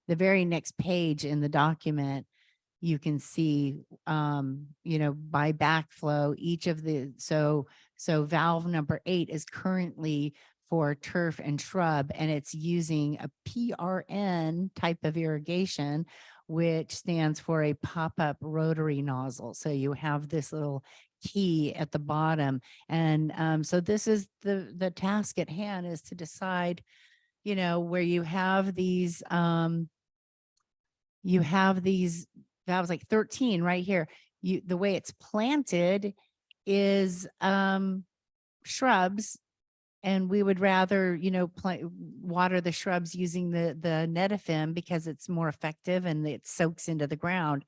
The very next page in the document, you can see, by backflow, each of so valve number 8 is currently for turf and shrub, and it's using a PRN type of irrigation, which stands for a pop-up rotary nozzle. So you have this little key at the bottom. And so this is the task at hand, is to decide, where you have these valves like 13 right here. The way it's planted is shrubs, and we would rather, water the shrubs using the Netafim because it's more effective and it soaks into the ground.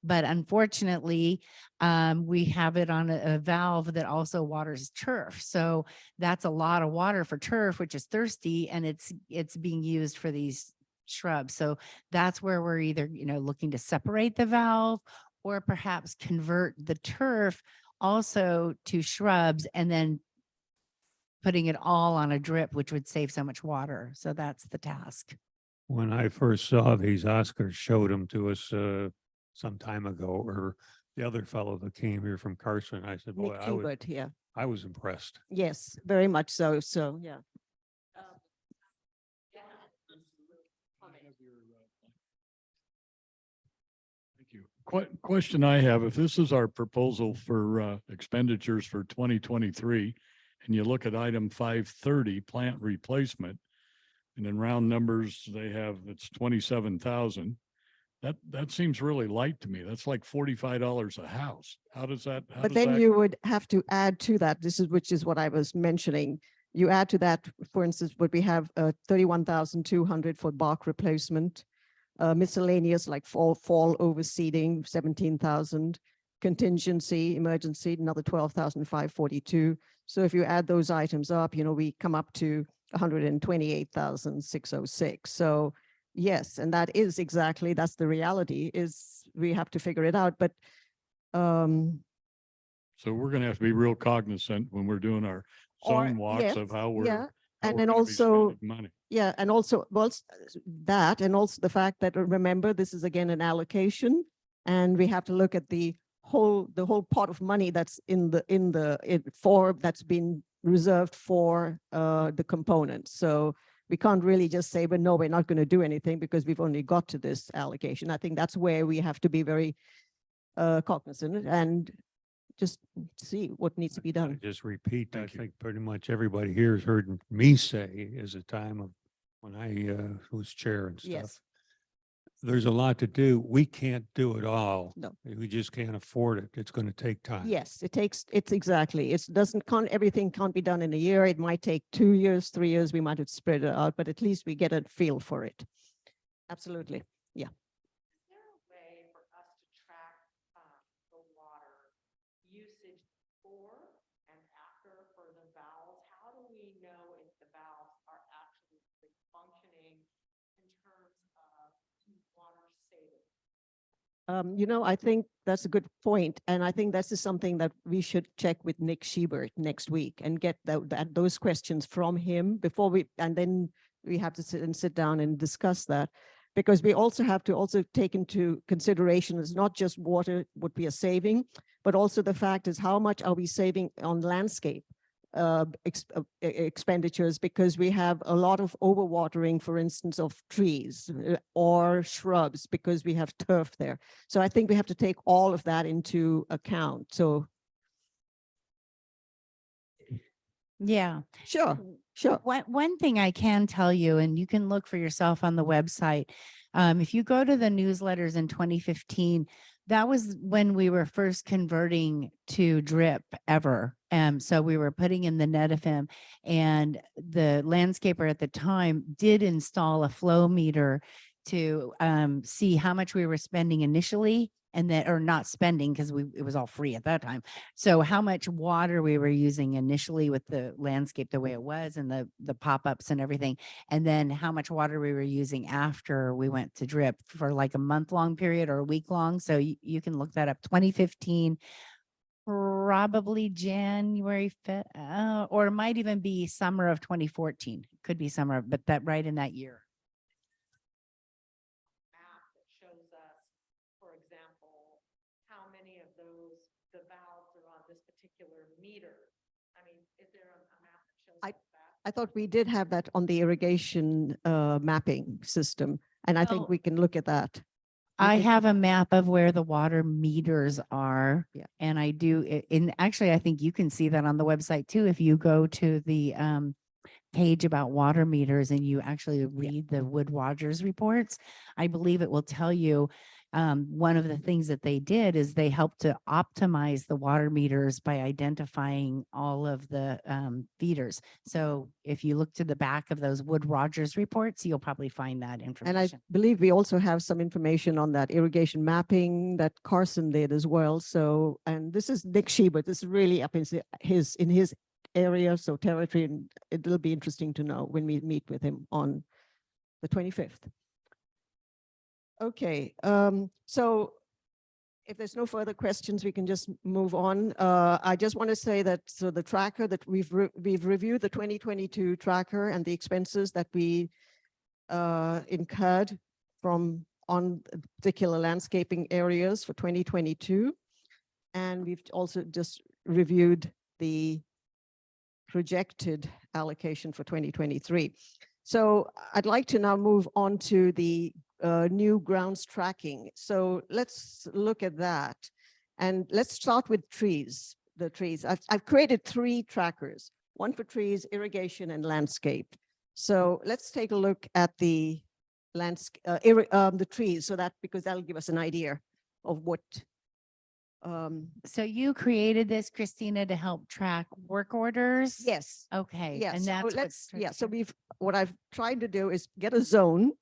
But unfortunately, we have it on a valve that also waters turf. So that's a lot of water for turf, which is thirsty, and it's being used for these shrubs. So that's where we're either, looking to separate the valve or perhaps convert the turf also to shrubs and then putting it all on a drip, which would save so much water. So that's the task. When I first saw these, Oscar showed them to us some time ago, or the other fellow that came here from Carson. I said, boy, Nick Hubert, yeah. I was impressed. Yes, very much so. So, yeah. Thank you. Question I have, if this is our proposal for expenditures for 2023, and you look at item 530, plant replacement, and in round numbers, they have, it's 27,000. That seems really light to me. That's like $45 a house. How does that? But then you would have to add to that, which is what I was mentioning. You add to that, for instance, what we have 31,200 for bark replacement, miscellaneous like fall overseeding, 17,000, contingency, emergency, another 12,542. So if you add those items up, we come up to 128,606. So yes, and that's the reality, is we have to figure it out. But so we're going to have to be real cognizant when we're doing our zone walks of how we're. Yeah. how And we're then gonna be also, spending money. yeah, and also, well, that, and also the fact that, remember, this is again an allocation, and we have to look at the whole pot of money that's that's been reserved for the components. So we can't really just say, but no, we're not going to do anything because we've only got to this allocation. I think that's where we have to be very cognizant and just see what needs to be done. Just repeat, I think pretty much everybody here has heard me say is a time of when I was chair and stuff. Yes. There's a lot to do. We can't do it all. No. We just can't afford it. It's going to take time. Yes, everything can't be done in a year. It might take 2 years, 3 years. We might have spread it out, but at least we get a feel for it. Absolutely. Yeah. Is there a way for us to track the water usage before and after for the valves? How do we know if the valves are actually functioning in terms of water saving? I think that's a good point. And I think this is something that we should check with Nick Schubert next week and get those questions from him and then we have to sit down and discuss that, because we also have to take into consideration it's not just water, what we are saving, but also the fact is how much are we saving on landscape expenditures, because we have a lot of overwatering, for instance, of trees or shrubs, because we have turf there. So I think we have to take all of that into account. So Yeah. Sure. One thing I can tell you, and you can look for yourself on the website, if you go to the newsletters in 2015, that was when we were first converting to drip ever. So we were putting in the Nepenthe, and the landscaper at the time did install a flow meter to see how much we were spending initially, and that, or not spending, because it was all free at that time. So how much water we were using initially with the landscape the way it was, and the pop-ups and everything, and then how much water we were using after we went to drip for like a month-long period or a week-long. So you can look that up. 2015, probably January 5th, or it might even be summer of 2014. Could be summer, but that right in that year. Shows us, for example, how many of the valves are on this particular meter. I mean, is there a map that shows that? I thought we did have that on the irrigation mapping system, and I think we can look at that. I have a map of where the water meters are. Yeah. And I do, actually, I think you can see that on the website too. If you go to the page about water meters and you actually read the Wood Rogers reports, I believe it will tell you one of the things that they did is they helped to optimize the water meters by identifying all of the feeders. So if you look to the back of those Wood Rogers reports, you'll probably find that And I information. believe we also have some information on that irrigation mapping that Carson did as well. So, and this is Nick Sheba. This is really up in his area, so territory, and it'll be interesting to know when we meet with him on the 25th. Okay, so if there's no further questions, we can just move on. I just want to say that so the tracker that we've reviewed the 2022 tracker and the expenses that we incurred from on particular landscaping areas for 2022. And we've also just reviewed the projected allocation for 2023. So I'd like to now move on to the new grounds tracking. So let's look at that. And let's start with trees, the trees. I've created 3 trackers, one for trees, irrigation, and landscape. So let's take a look at the the trees, so that because that'll give us an idea of what. So you created this, Christina, to help track work orders? Yes. Okay. Yes. And So that's let's, what's. yeah. So what I've tried to do is get a zone.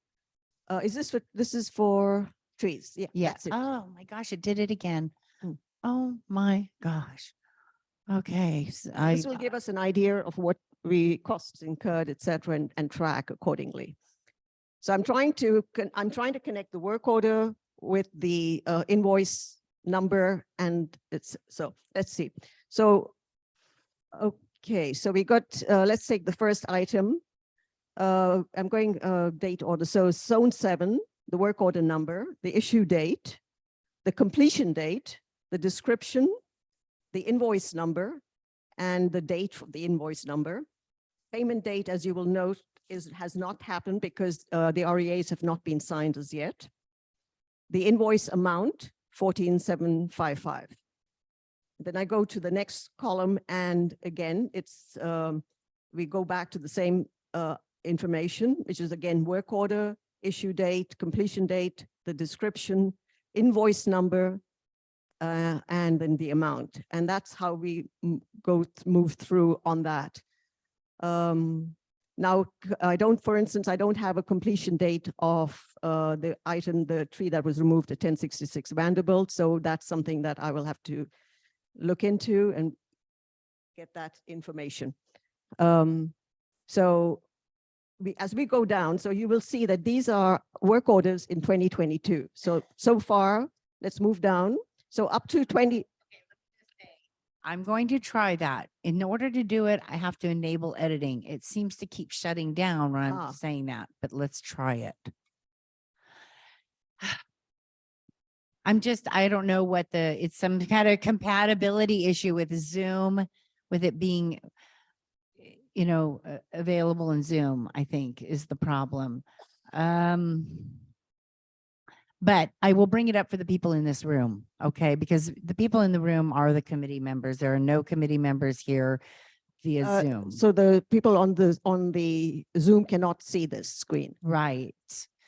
Is this this is for trees? Yeah. Yeah. That's it. Oh my gosh, it did it again. Mm. Oh my gosh. Okay. This will give us an idea of what we costs incurred, et cetera, and track accordingly. So I'm trying to connect the work order with the invoice number, and it's so let's see. So okay, so we got let's take the first item. I'm going date order. So zone 7, the work order number, the issue date, the completion date, the description, the invoice number, and the date for the invoice number. Payment date, as you will note, has not happened because the REAs have not been signed as yet. The invoice amount, 14,755. Then I go to the next column, and again, it's we go back to the same information, which is again work order, issue date, completion date, the description, invoice number, and then the amount. And that's how we move through on that. Now, for instance, I don't have a completion date of the item, the tree that was removed at 1066 Vanderbilt. So that's something that I will have to look into and get that information. So as we go down, so you will see that these are work orders in 2022. So far, let's move down. So up to 20. I'm going to try that. In order to do it, I have to enable editing. It seems to keep shutting down when I'm saying that, but let's try it. I don't know what it's some kind of compatibility issue with Zoom, with it being, available in Zoom, I think is the problem. But I will bring it up for the people in this room, okay? Because the people in the room are the committee members. There are no committee members here via Zoom. So the people on the Zoom cannot see this screen. Right.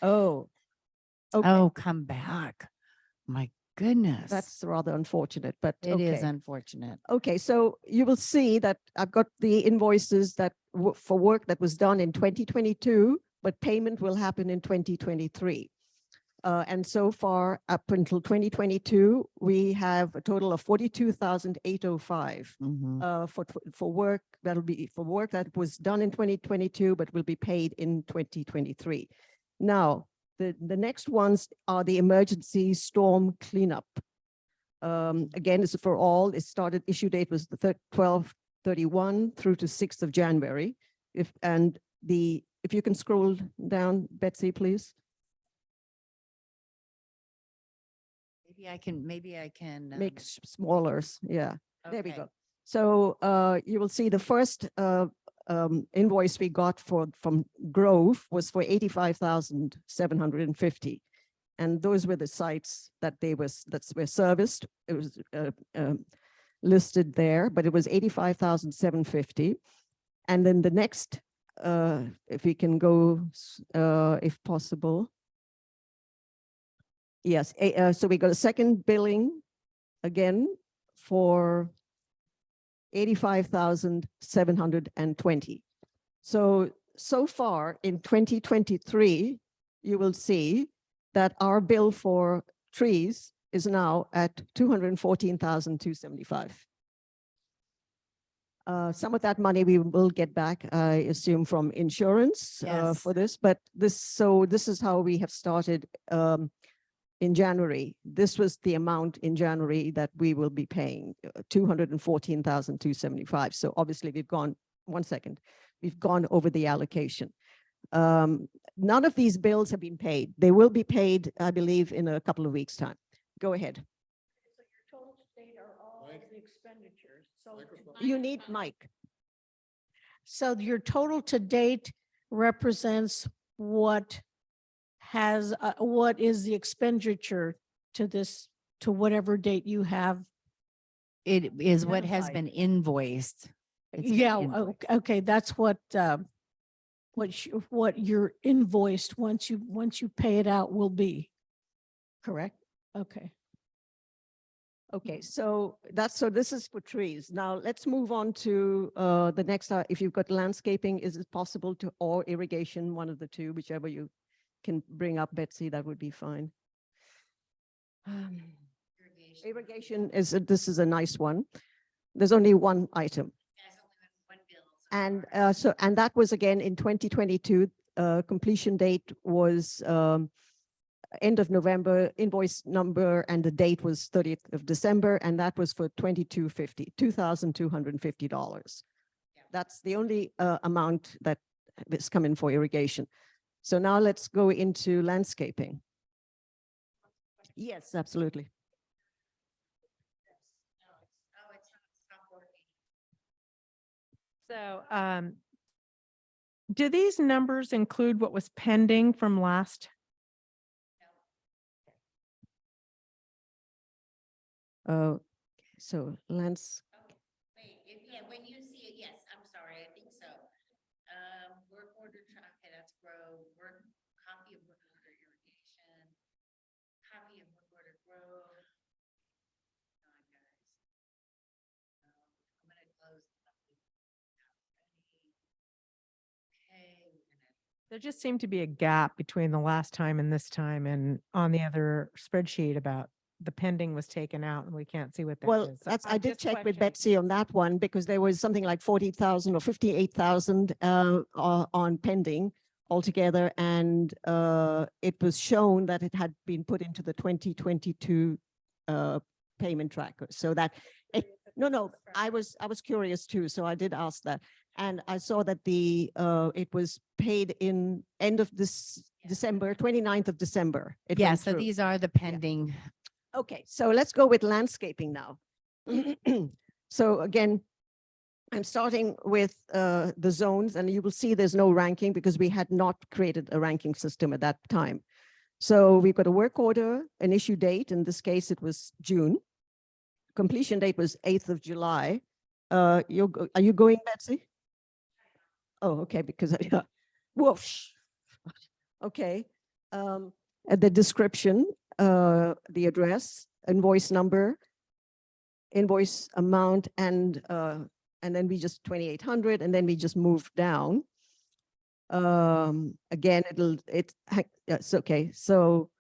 Oh, okay. Oh, come back. My goodness. That's rather unfortunate, but It is okay. unfortunate. Okay, so you will see that I've got the invoices that for work that was done in 2022, but payment will happen in 2023. And so far, up until 2022, we have a total of 42,805 for work that was done in 2022, but will be paid in 2023. Now, the next ones are the emergency storm cleanup. Again, this is for all. It started, issue date was the 12/31 through to 6th of January. If you can scroll down, Betsy, please. Maybe I can Make smaller. Yeah, there we okay. go. So you will see the first invoice we got from Grove was for 85,750. And those were the sites that were serviced. It was listed there, but it was 85,750. And then the next, if we can go, if possible. Yes, so we got a second billing again for 85,720. So far in 2023, you will see that our bill for trees is now at 214,275. Some of that money we will get back, I assume, from insurance Yes. for this, but this is how we have started in January. This was the amount in January that we will be paying, 214,275. So obviously we've gone, we've gone over the allocation. None of these bills have been paid. They will be paid, I believe, in a couple of weeks' time. Go ahead. So your total state are all of the expenditures. So You need Mike. so your total to date represents what is the expenditure to this, to whatever date you have. It is what has Identified. been invoiced. It's been Yeah, invoiced. okay, that's what your invoiced once you pay it out will be. Correct? Okay. Okay, so this is for trees. Now let's move on to the next. If you've got landscaping, is it possible to, or irrigation, one of the two, whichever you can bring up, Betsy, that would be fine. Irrigation is, this is a nice one. There's only one item. And and that was again in 2022, completion date was end of November, invoice number and the date was 30th of December, and that was for $2,250. That's the only amount that is coming for irrigation. So now let's go into landscaping. Yes, absolutely. So, do these numbers include what was pending from last? So Yeah, when you see it, yes, I'm sorry, I think so. Work order, okay, that's grow, copy of work order irrigation, copy of work order grow. Come on, guys. I'm gonna close. Okay, we're gonna. There just seemed to be a gap between the last time and this time, and on the other spreadsheet about the pending was taken out and we can't see what that is. well, So that's, I I'm did just check with questioning. Betsy on that one because there was something like 40,000 or 58,000 on pending altogether. And it was shown that it had been put into the 2022 payment tracker. So that, no, I was curious too. So I did ask that. And I saw that it was paid in end of this December, 29th of December. It Yeah, went so through. these are the pending. Okay, so let's go with landscaping now. So again, I'm starting with the zones, and you will see there's no ranking because we had not created a ranking system at that time. So we've got a work order, an issue date. In this case, it was June. Completion date was 8th of July. Are you going, Betsy? Oh, okay, because whoosh. Okay. The description, the address, invoice number, invoice amount, and then we just 2,800, and then we just move down. Again, it's okay. So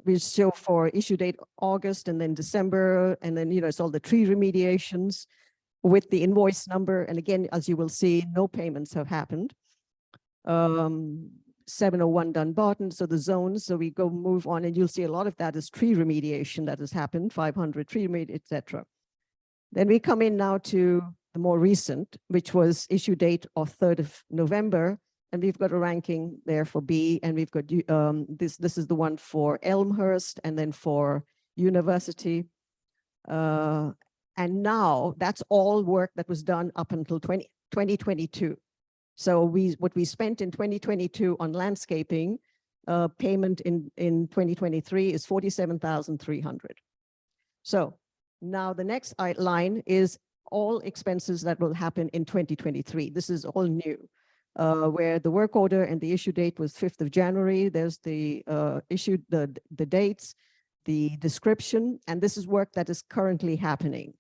we show for issue date August, and then December, and then it's all the tree remediations with the invoice number. And again, as you will see, no payments have happened. 701 Dunbarton, so the zones, so we go move on, and you'll see a lot of that is tree remediation that has happened, 500 tree remediation, etc. Then we come in now to the more recent, which was issue date of 3rd of November, and we've got a ranking there for B, and we've got this is the one for Elmhurst, and then for University. And now that's all work that was done up until 2022. So what we spent in 2022 on landscaping, payment in 2023 is 47,300. So now the next line is all expenses that will happen in 2023. This is all new, where the work order and the issue date was 5th of January. There's the the dates. the description, and this is work that is currently happening.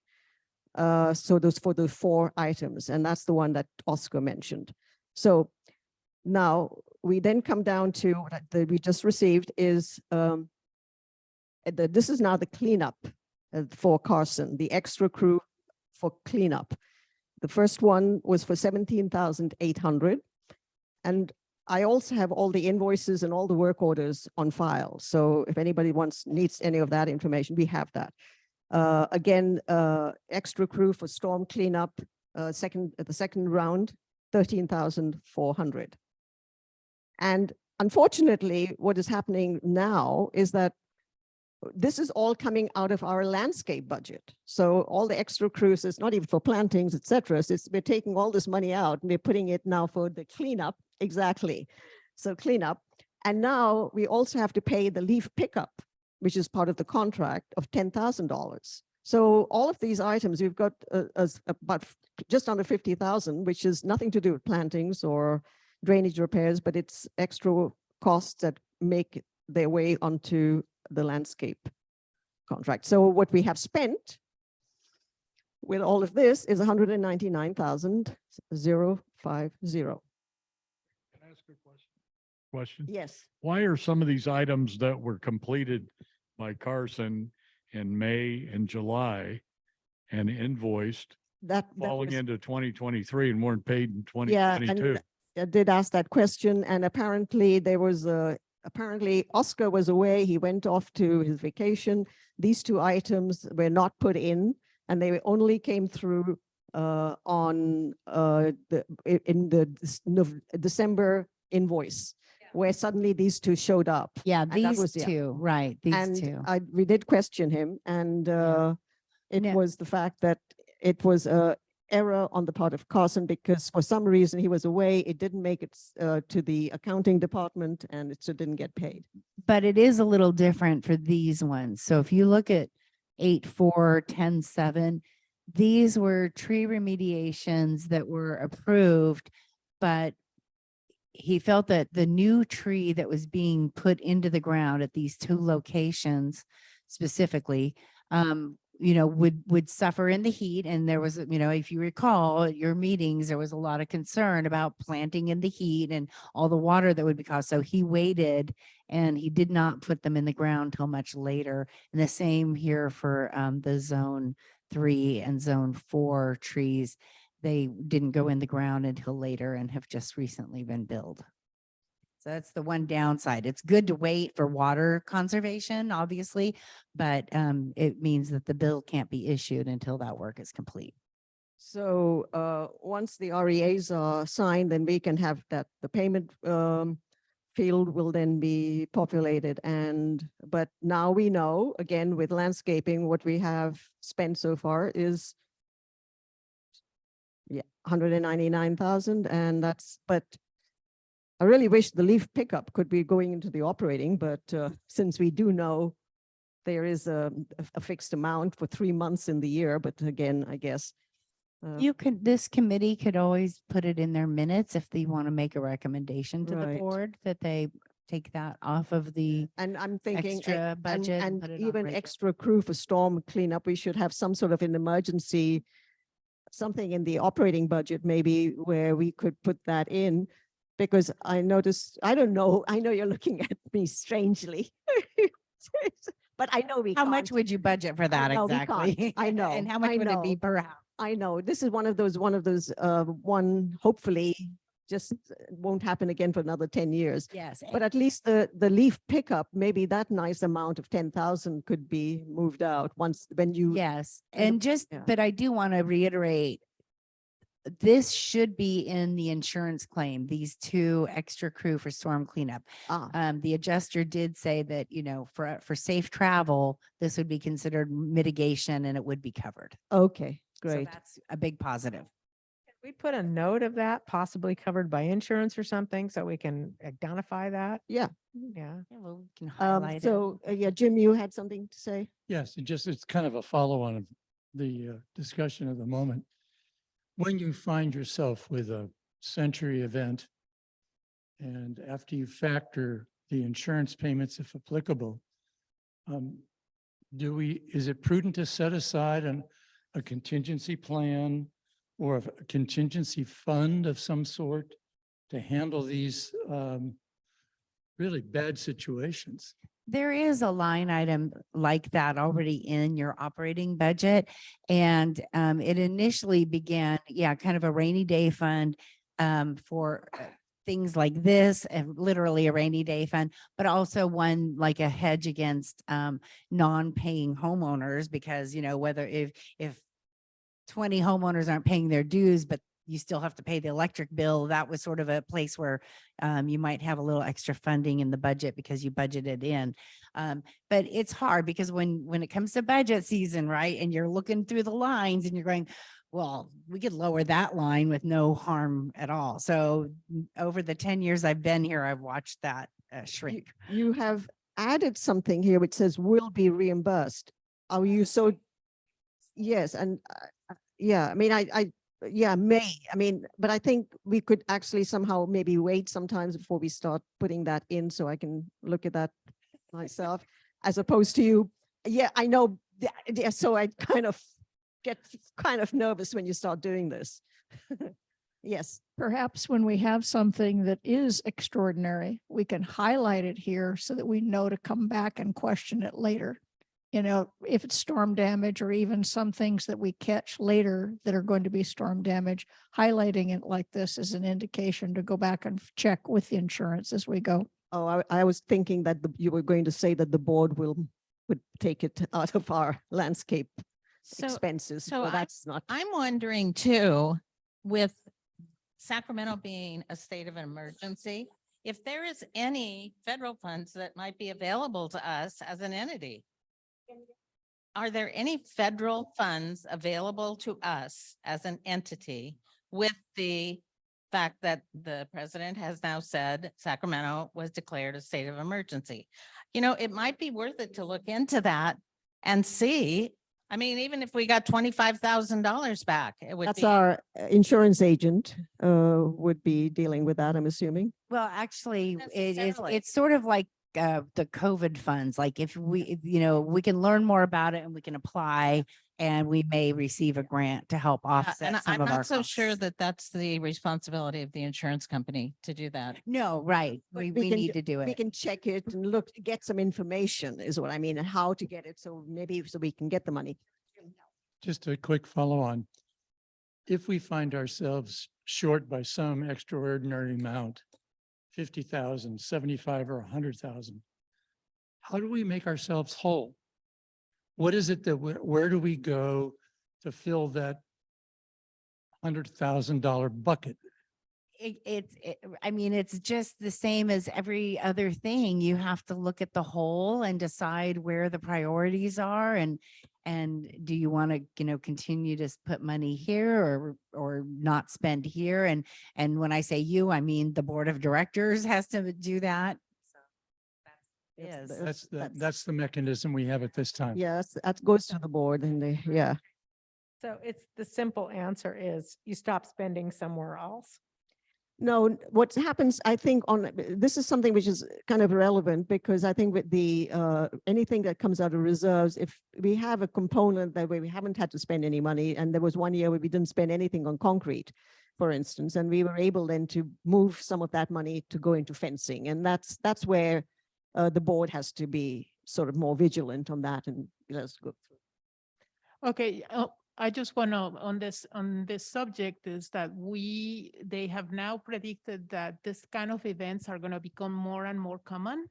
So those for the 4 items, and that's the one that Oscar mentioned. So now we then come down to what we just received is this is now the cleanup for Carson, the extra crew for cleanup. The first one was for 17,800, and I also have all the invoices and all the work orders on file. So if anybody needs any of that information, we have that. Again, extra crew for storm cleanup, the second round, 13,400. And unfortunately, what is happening now is that this is all coming out of our landscape budget. So all the extra crews is not even for plantings, et cetera. So we're taking all this money out and we're putting it now for the cleanup. Exactly. So cleanup. And now we also have to pay the leaf pickup, which is part of the contract of $10,000. So all of these items, we've got about just under 50,000, which is nothing to do with plantings or drainage repairs, but it's extra costs that make their way onto the landscape contract. So what we have spent with all of this is 199,050. Can I ask a question? Yes. Why are some of these items that were completed by Carson in May and July and invoiced That falling was, into 2023 and weren't paid in yeah, 2022? and I did ask that question, and apparently there was apparently Oscar was away. He went off to his vacation. These 2 items were not put in, and they only came through in the December invoice, where suddenly these 2 showed up. Yeah, And that these was- yeah. 2, right, these And 2. we did question him, and it No. was the fact that it was a error on the part of Carson, because for some reason he was away. It didn't make it to the accounting department, and it so didn't get paid. But it is a little different for these ones. So if you look at 8.4, 10.7, these were tree remediations that were approved, but he felt that the new tree that was being put into the ground at these 2 locations specifically, would suffer in the heat. And there was, if you recall at your meetings, there was a lot of concern about planting in the heat and all the water that would be caused. So he waited and he did not put them in the ground till much later. And the same here for the zone 3 and zone 4 trees. They didn't go in the ground until later and have just recently been billed. So that's the one downside. It's good to wait for water conservation, obviously, but it means that the bill can't be issued until that work is complete. So once the REAs are signed, then we can have that, the payment field will then be populated. But now we know, again, with landscaping, what we have spent so far is 199,000, and but I really wish the leaf pickup could be going into the operating, but since we do know there is a fixed amount for 3 months in the year, but again, I guess. This committee could always put it in their minutes if they want to make a recommendation to the Right. board that they take that off of the And I'm thinking, extra budget. and put it on even regular. extra crew for storm cleanup, we should have some sort of an emergency, something in the operating budget, maybe where we could put that in. Because I noticed, I don't know, I know you're looking at me strangely. But I know we How can't. much would you budget for that know we exactly? can't. I know, And how much I would it be know. per house? I know, this is one of those, hopefully just won't happen again for another 10 years. Yes. But at least the leaf pickup, maybe that nice amount of 10,000 could be moved out when you. Yes. and the- And just, yeah. but I do want to reiterate, this should be in the insurance claim, these 2 extra crew for storm cleanup. The adjuster did say that, for safe travel, this would be considered mitigation and it would be covered. Okay, So great. that's a big positive. We put a note of that possibly covered by insurance or something so we can identify that. Yeah. Yeah. Yeah, well, we can highlight it. So, yeah, Jim, you had something to say? Yes, it's kind of a follow-on of the discussion of the moment. When you find yourself with a century event, and after you factor the insurance payments, if applicable, is it prudent to set aside a contingency plan or a contingency fund of some sort to handle these really bad situations? There is a line item like that already in your operating budget. And it initially began, kind of a rainy day fund for things like this, and literally a rainy day fund, but also one like a hedge against non-paying homeowners, because, whether if 20 homeowners aren't paying their dues, but you still have to pay the electric bill, that was sort of a place where you might have a little extra funding in the budget because you budgeted in. But it's hard because when it comes to budget season, right, and you're looking through the lines and you're going, well, we could lower that line with no harm at all. So over the 10 years I've been here, I've watched that shrink. You have added something here which says will be reimbursed. Are you so? Yes, and yeah, I mean, but I think we could actually somehow maybe wait sometimes before we start putting that in, so I can look at that myself, as opposed to you. Yeah, I know. Yeah, so I get kind of nervous when you start doing this. Yes. Perhaps when we have something that is extraordinary, we can highlight it here so that we know to come back and question it later. If it's storm damage or even some things that we catch later that are going to be storm damage, highlighting it like this is an indication to go back and check with the insurance as we go. Oh, I was thinking that you were going to say that the board would take it out of our landscape expenses. So Well, that's not. I'm wondering too, with Sacramento being a state of emergency, if there is any federal funds that might be available to us as an entity. Are there any federal funds available to us as an entity with the fact that the president has now said Sacramento was declared a state of emergency? It might be worth it to look into that and see. I mean, even if we got $25,000 back, it would That's be. our insurance agent would be dealing with that, I'm assuming. Well, actually, Necessarily. it's sort of like the COVID funds. Like if we, we can learn more about it and we can apply and we may receive a grant to help offset And some I'm of our not so sure costs. that that's the responsibility of the insurance company to do that. No, right. But We can need to do We it. can check it and get some information is what I mean, and how to get it. So maybe so we can get the money. Just a quick follow on. If we find ourselves short by some extraordinary amount, 50,000, 75 or 100,000, how do we make ourselves whole? What is it that, where do we go to fill that $100,000 bucket? I mean, it's just the same as every other thing. You have to look at the whole and decide where the priorities are, and do you want to, continue to put money here or not spend here? And when I say you, I mean the board of directors has to do that. That's the mechanism we have at this time. Yes, that goes to the board and yeah. So it's the simple answer is you stop spending somewhere else. No, what happens, I think this is something which is kind of relevant, because I think with the anything that comes out of reserves, if we have a component that way we haven't had to spend any money, and there was one year where we didn't spend anything on concrete, for instance, and we were able then to move some of that money to go into fencing. And that's where the board has to be sort of more vigilant on that, and let's go through. Okay, I just want to, on this subject, is that they have now predicted that this kind of events are going to become more and more common.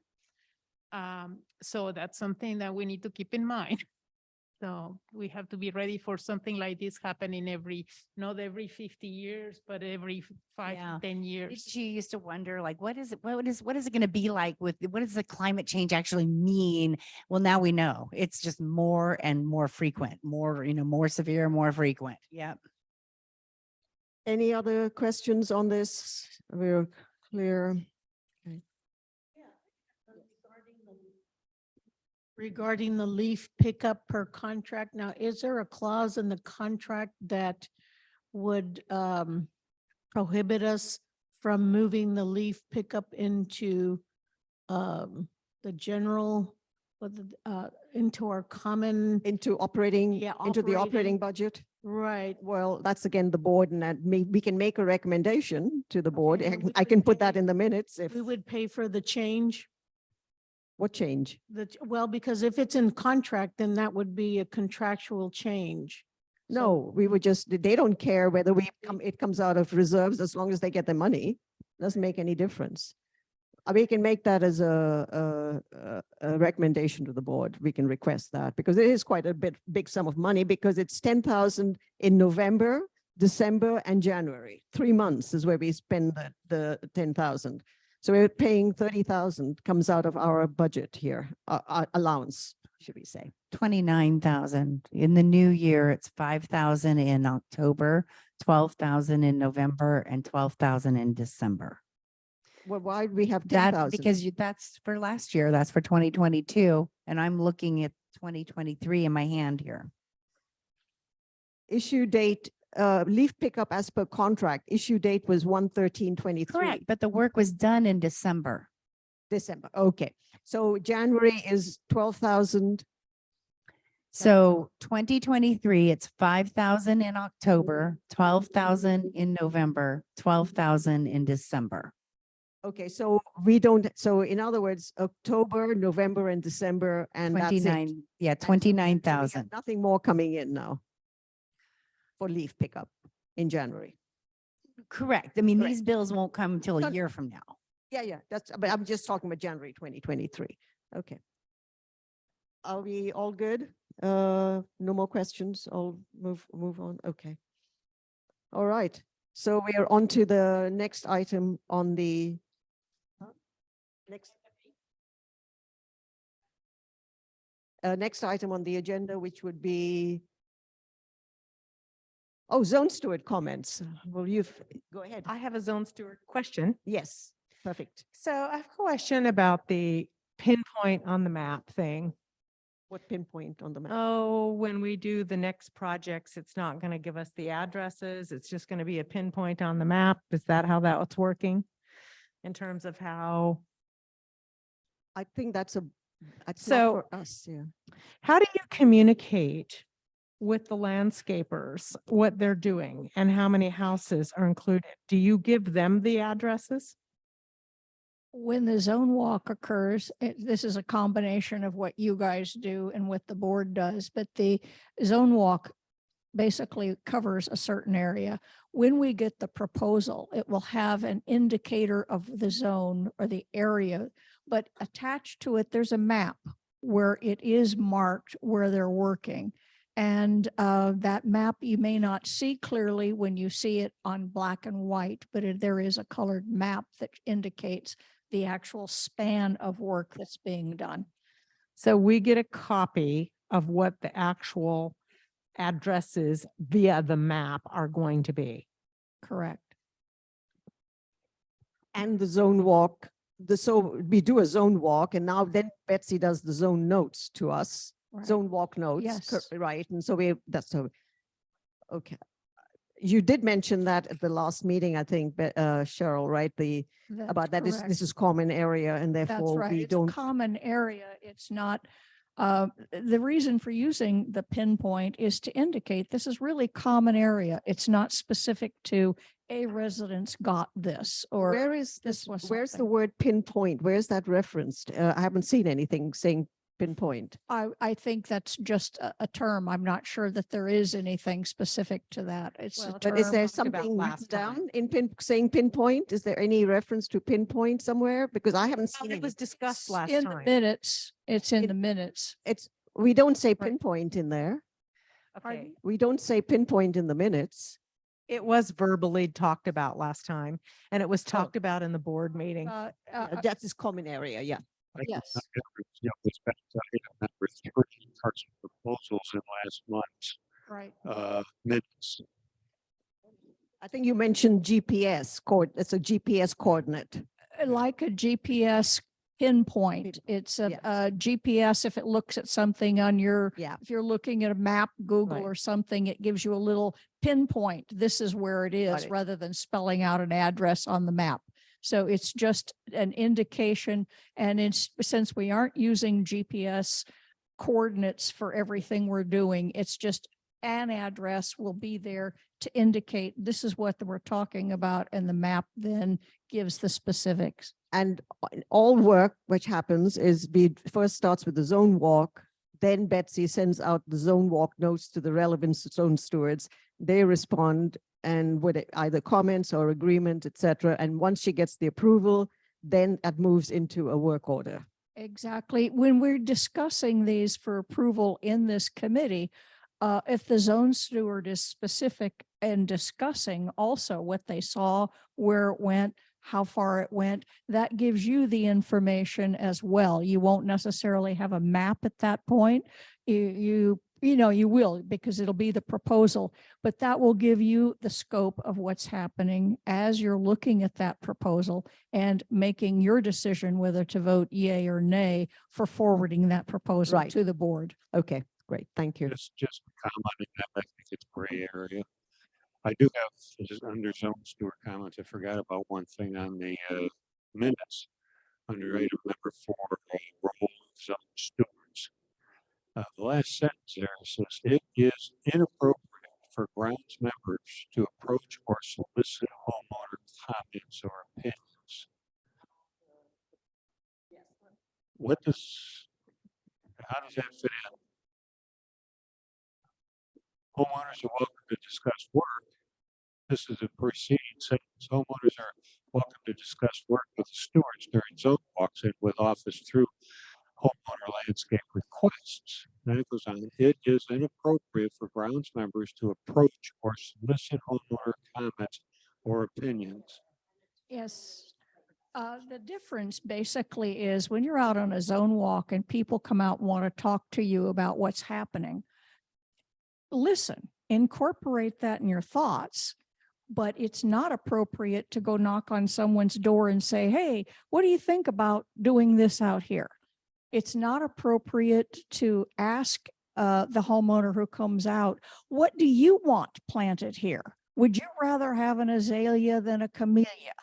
So that's something that we need to keep in mind. So we have to be ready for something like this happening not every 50 years, but every 5 to 10 years. She used to wonder, like, what is it going to be like what does the climate change actually mean? Well, now we know it's just more and more frequent, more severe, more frequent. Yeah. Any other questions on this? We're clear. Okay. Regarding the leaf pickup per contract, now, is there a clause in the contract that would prohibit us from moving the leaf pickup into the general into our common, into operating, Yeah, into the operating operating. budget? right? Well, that's again the board, and that we can make a recommendation to the board. Okay, well, I we can would put that pay- in the minutes if, We would pay for the change. what change? Well, because if it's in contract, then that would be a contractual change. No, we would just, they don't care whether it comes out of reserves as long as they get the money. Doesn't make any difference. We can make that as a recommendation to the board. We can request that because it is quite a big sum of money because it's 10,000 in November, December and January. 3 months is where we spend the 10,000. So we're paying 30,000 comes out of our budget here, our allowance, should we say. 29,000. In the new year, it's 5,000 in October, 12,000 in November, and 12,000 in December. Well, why do we have That 10,000? because that's for last year, that's for 2022, and I'm looking at 2023 in my hand here. Issue date, leaf pickup as per contract, issue date was 1/13/23. Correct, but the work was done in December. December, okay. So January is 12,000. So 2023, it's 5,000 in October, 12,000 in November, 12,000 in December. Okay, so we don't, so in other words, October, November and December, and that's it. 29, yeah, And so we have 29,000. nothing more coming in now for leaf pickup in January. Correct. I mean, Correct. these bills won't come until a Done. year from now. Yeah, that's, but I'm just talking about January 2023. Okay. Are we all good? No more questions? I'll move on. Okay. All right. So we are on to the next item on the next item on the agenda, which would be zone steward comments. Well, go ahead. I have a zone steward question. Yes, perfect. So I have a question about the pinpoint on the map thing. What pinpoint on the map? Oh, when we do the next projects, it's not going to give us the addresses. It's just going to be a pinpoint on the map. Is that how that's working? In terms of how, I think that's not So- for us, yeah. how do you communicate with the landscapers, what they're doing and how many houses are included? Do you give them the addresses? When the zone walk occurs, this is a combination of what you guys do and what the board does, but the zone walk basically covers a certain area. When we get the proposal, it will have an indicator of the zone or the area, but attached to it, there's a map where it is marked where they're working. And that map you may not see clearly when you see it on black and white, but there is a colored map that indicates the actual span of work that's being done. So we get a copy of what the actual addresses via the map are going to be. Correct. And the zone walk, so we do a zone walk and now then Betsy does the zone notes to us, Right. zone walk notes. Yes. Right, and so that's so, okay. You did mention that at the last meeting, I think, Cheryl, right? About that this correct. is common area and That's therefore right. we It's a don't. common area. It's not, the reason for using the pinpoint is to indicate this is really common area. It's not specific to a residence got this or Where is this was where's the something. word pinpoint? Where's that referenced? I haven't seen anything saying pinpoint. I think that's just a term. I'm not sure that there is anything specific to that. It's a Well, But is term. there talked about something written last time. down in saying pinpoint? Is there any reference to pinpoint somewhere? Because I haven't seen It was it. discussed last In the time. minutes, it's in It- the minutes. We don't say Right. pinpoint in there. Okay. We don't say pinpoint in the minutes. It was verbally talked about last time and it was talked about in the board meeting. That's this common area, yeah. Yes. This past item number 3, Carson proposals in last month's Right. minutes. I think you mentioned GPS it's a GPS coordinate. Like a GPS pinpoint. It's a GPS. If it looks at something on your, Yeah. if you're looking at a map, Google Right. or something, it gives you a little pinpoint. This is where it is it. rather than spelling out an address on the map. So it's just an indication. And it's, since we aren't using GPS coordinates for everything we're doing, it's just an address will be there to indicate this is what we're talking about, and the map then gives the specifics. And all work which happens is first starts with the zone walk, then Betsy sends out the zone walk notes to the relevant zone stewards. They respond and with either comments or agreement, etc. And once she gets the approval, then that moves into a work order. Exactly. When we're discussing these for approval in this committee, if the zone steward is specific and discussing also what they saw, where it went, how far it went, that gives you the information as well. You won't necessarily have a map at that point. You will, because it'll be the proposal, but that will give you the scope of what's happening as you're looking at that proposal and making your decision whether to vote yay or nay for forwarding that proposal Right. to the board. Okay, great. Thank you. Just commenting that I think it's gray area. I do have, just under zone steward comments, I forgot about one thing on the minutes. Under item number 4, role of zone stewards. The last sentence there says, it is inappropriate for grounds members to approach or solicit homeowner comments or opinions. How does that fit in? Homeowners are welcome to discuss work. This is a preceding sentence. Homeowners are welcome to discuss work with the stewards during zone walks and with office through homeowner landscape requests. Then it goes on, it is inappropriate for grounds members to approach or solicit homeowner comments or opinions. Yes. The difference basically is when you're out on a zone walk and people come out and want to talk to you about what's happening, listen, incorporate that in your thoughts, but it's not appropriate to go knock on someone's door and say, hey, what do you think about doing this out here? It's not appropriate to ask the homeowner who comes out, what do you want planted here? Would you rather have an azalea than a camellia?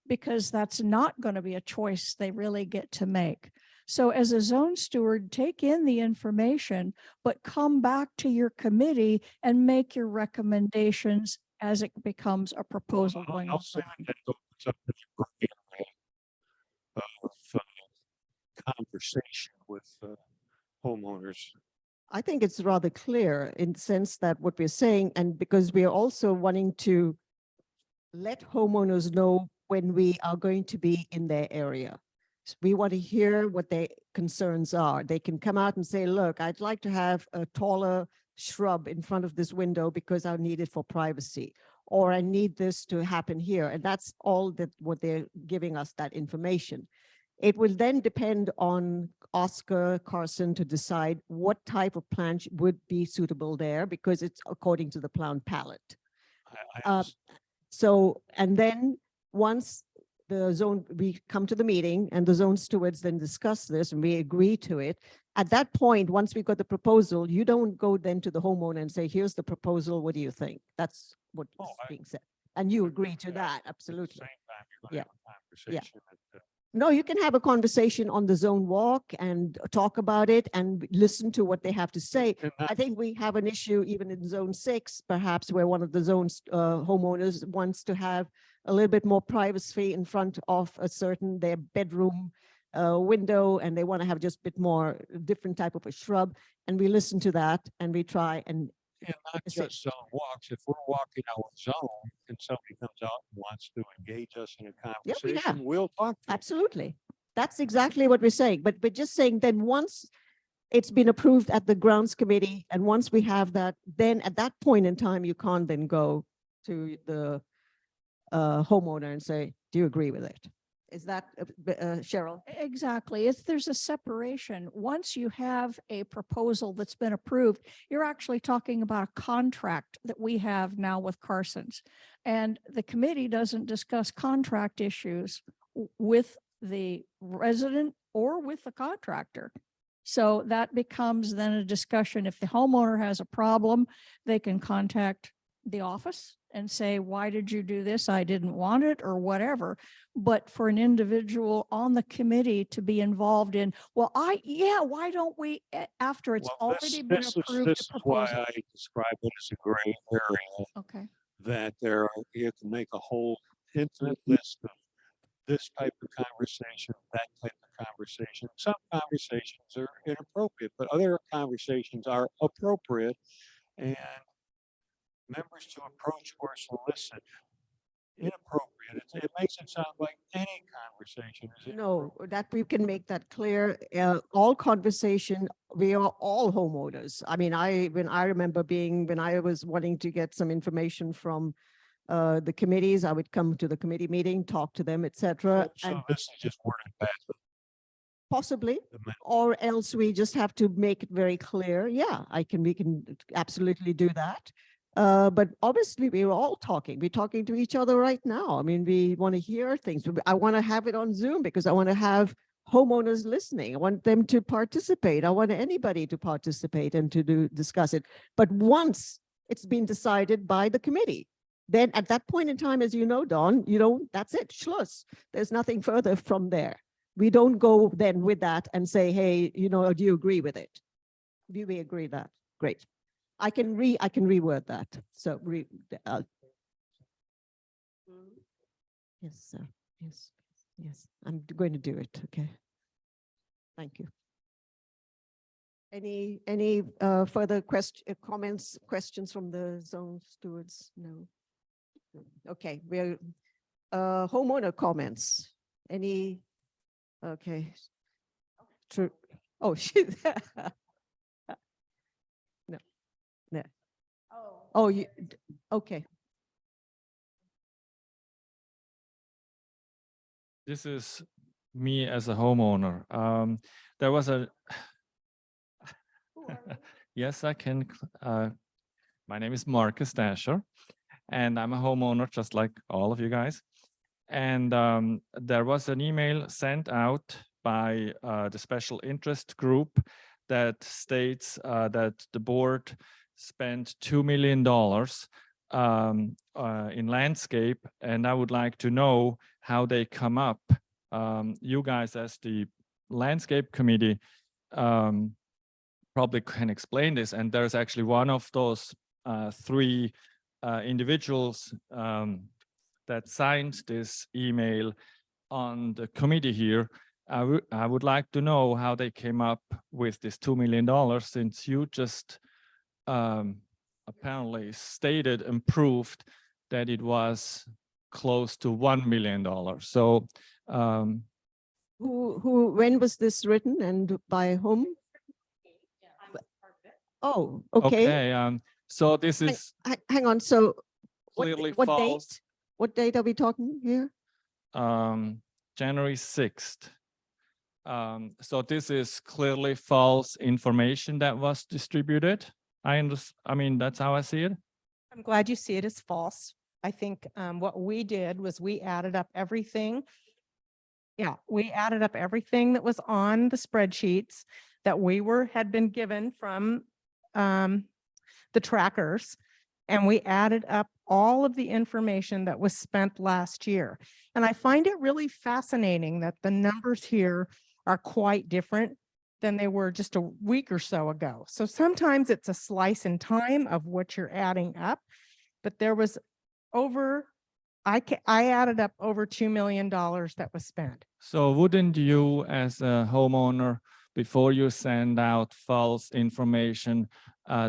Because that's not going to be a choice they really get to make. So as a zone steward, take in the information, but come back to your committee and make your recommendations as it becomes a proposal going I'll say on. that opens up the gray area of conversation with homeowners. I think it's rather clear in the sense that what we're saying, and because we are also wanting to let homeowners know when we are going to be in their area. So we want to hear what their concerns are. They can come out and say, look, I'd like to have a taller shrub in front of this window because I need it for privacy, or I need this to happen here. And that's all that what they're giving us, that information. It will then depend on Oscar Carson to decide what type of plant would be suitable there, because it's according to the plant palette. So, and then once the zone, we come to the meeting and the zone stewards then discuss this and we agree to it. At that point, once we got the proposal, you don't go then to the homeowner and say, here's the proposal, what do you think? That's what is being said. And you agree to that, absolutely. Yeah. Yeah. No, you can have a conversation on the zone walk and talk about it and listen to what they have to say. I think we have an issue even in zone 6, perhaps, where one of the zone's homeowners wants to have a little bit more privacy in front of their bedroom window, and they want to have just a bit more different type of a shrub. And we listen to that and we try and not just zone walks. If we're walking our zone and somebody comes out and wants to engage us in a conversation, we'll talk to them. Absolutely. That's exactly what we're saying. But we're just saying then once it's been approved at the grounds committee, and once we have that, then at that point in time, you can't then go to the homeowner and say, do you agree with it? Is that Cheryl? Exactly. There's a separation. Once you have a proposal that's been approved, you're actually talking about a contract that we have now with Carson's. And the committee doesn't discuss contract issues with the resident or with the contractor. So that becomes then a discussion. If the homeowner has a problem, they can contact the office and say, why did you do this? I didn't want it or whatever. But for an individual on the committee to be involved in, well, why don't we, after it's Well, already been approved? This is why I describe it as a gray area, Okay. that you can make a whole infinite list of this type of conversation, that type of conversation. Some conversations are inappropriate, but other conversations are appropriate. And members to approach or solicit inappropriate. It makes it sound like any conversation is No, that we can make that clear. All conversation, we are all homeowners. I mean, when I was wanting to get some information from the committees, I would come to the committee meeting, talk to them, etc. So this is just worded badly. Possibly, or else we just have to make it very clear. Yeah, we can absolutely do that. But obviously we're all talking. We're talking to each other right now. I mean, we want to hear things. I want to have it on Zoom because I want to have homeowners listening. I want them to participate. I want anybody to participate and to discuss it. But once it's been decided by the committee, then at that point in time, as you know, Dawn, that's it, Schluss. There's nothing further from there. We don't go then with that and say, hey, do you agree with it? Do we agree that? Great. I can reword that. So yes, sir. Yes. I'm going to do it. Okay. Thank you. Any further questions from the zone stewards? No. Okay. We're homeowner comments. Any? Okay. True. Oh, she's no. No. Oh, you okay. This is me as a homeowner. There was a yes, I can. My name is Marcus Dasher, and I'm a homeowner just like all of you guys. And there was an email sent out by the special interest group that states that the board spent $2 million in landscape, and I would like to know how they come up. You guys as the landscape committee probably can explain this, and there's actually one of those three individuals that signed this email on the committee here. I would like to know how they came up with this $2 million, since you just apparently stated and proved that it was close to $1 million. So when was this written and by whom? Oh, okay. Okay, so this is hang on. So clearly what false. date? What date are we talking here? January 6th. So this is clearly false information that was distributed. I mean, that's how I see it. I'm glad you see it as false. I think what we did was we added up everything. Yeah, we added up everything that was on the spreadsheets that had been given from the trackers. And we added up all of the information that was spent last year. And I find it really fascinating that the numbers here are quite different than they were just a week or so ago. So sometimes it's a slice in time of what you're adding up, but there was I added up over $2 million that was spent. So wouldn't you as a homeowner, before you send out false information,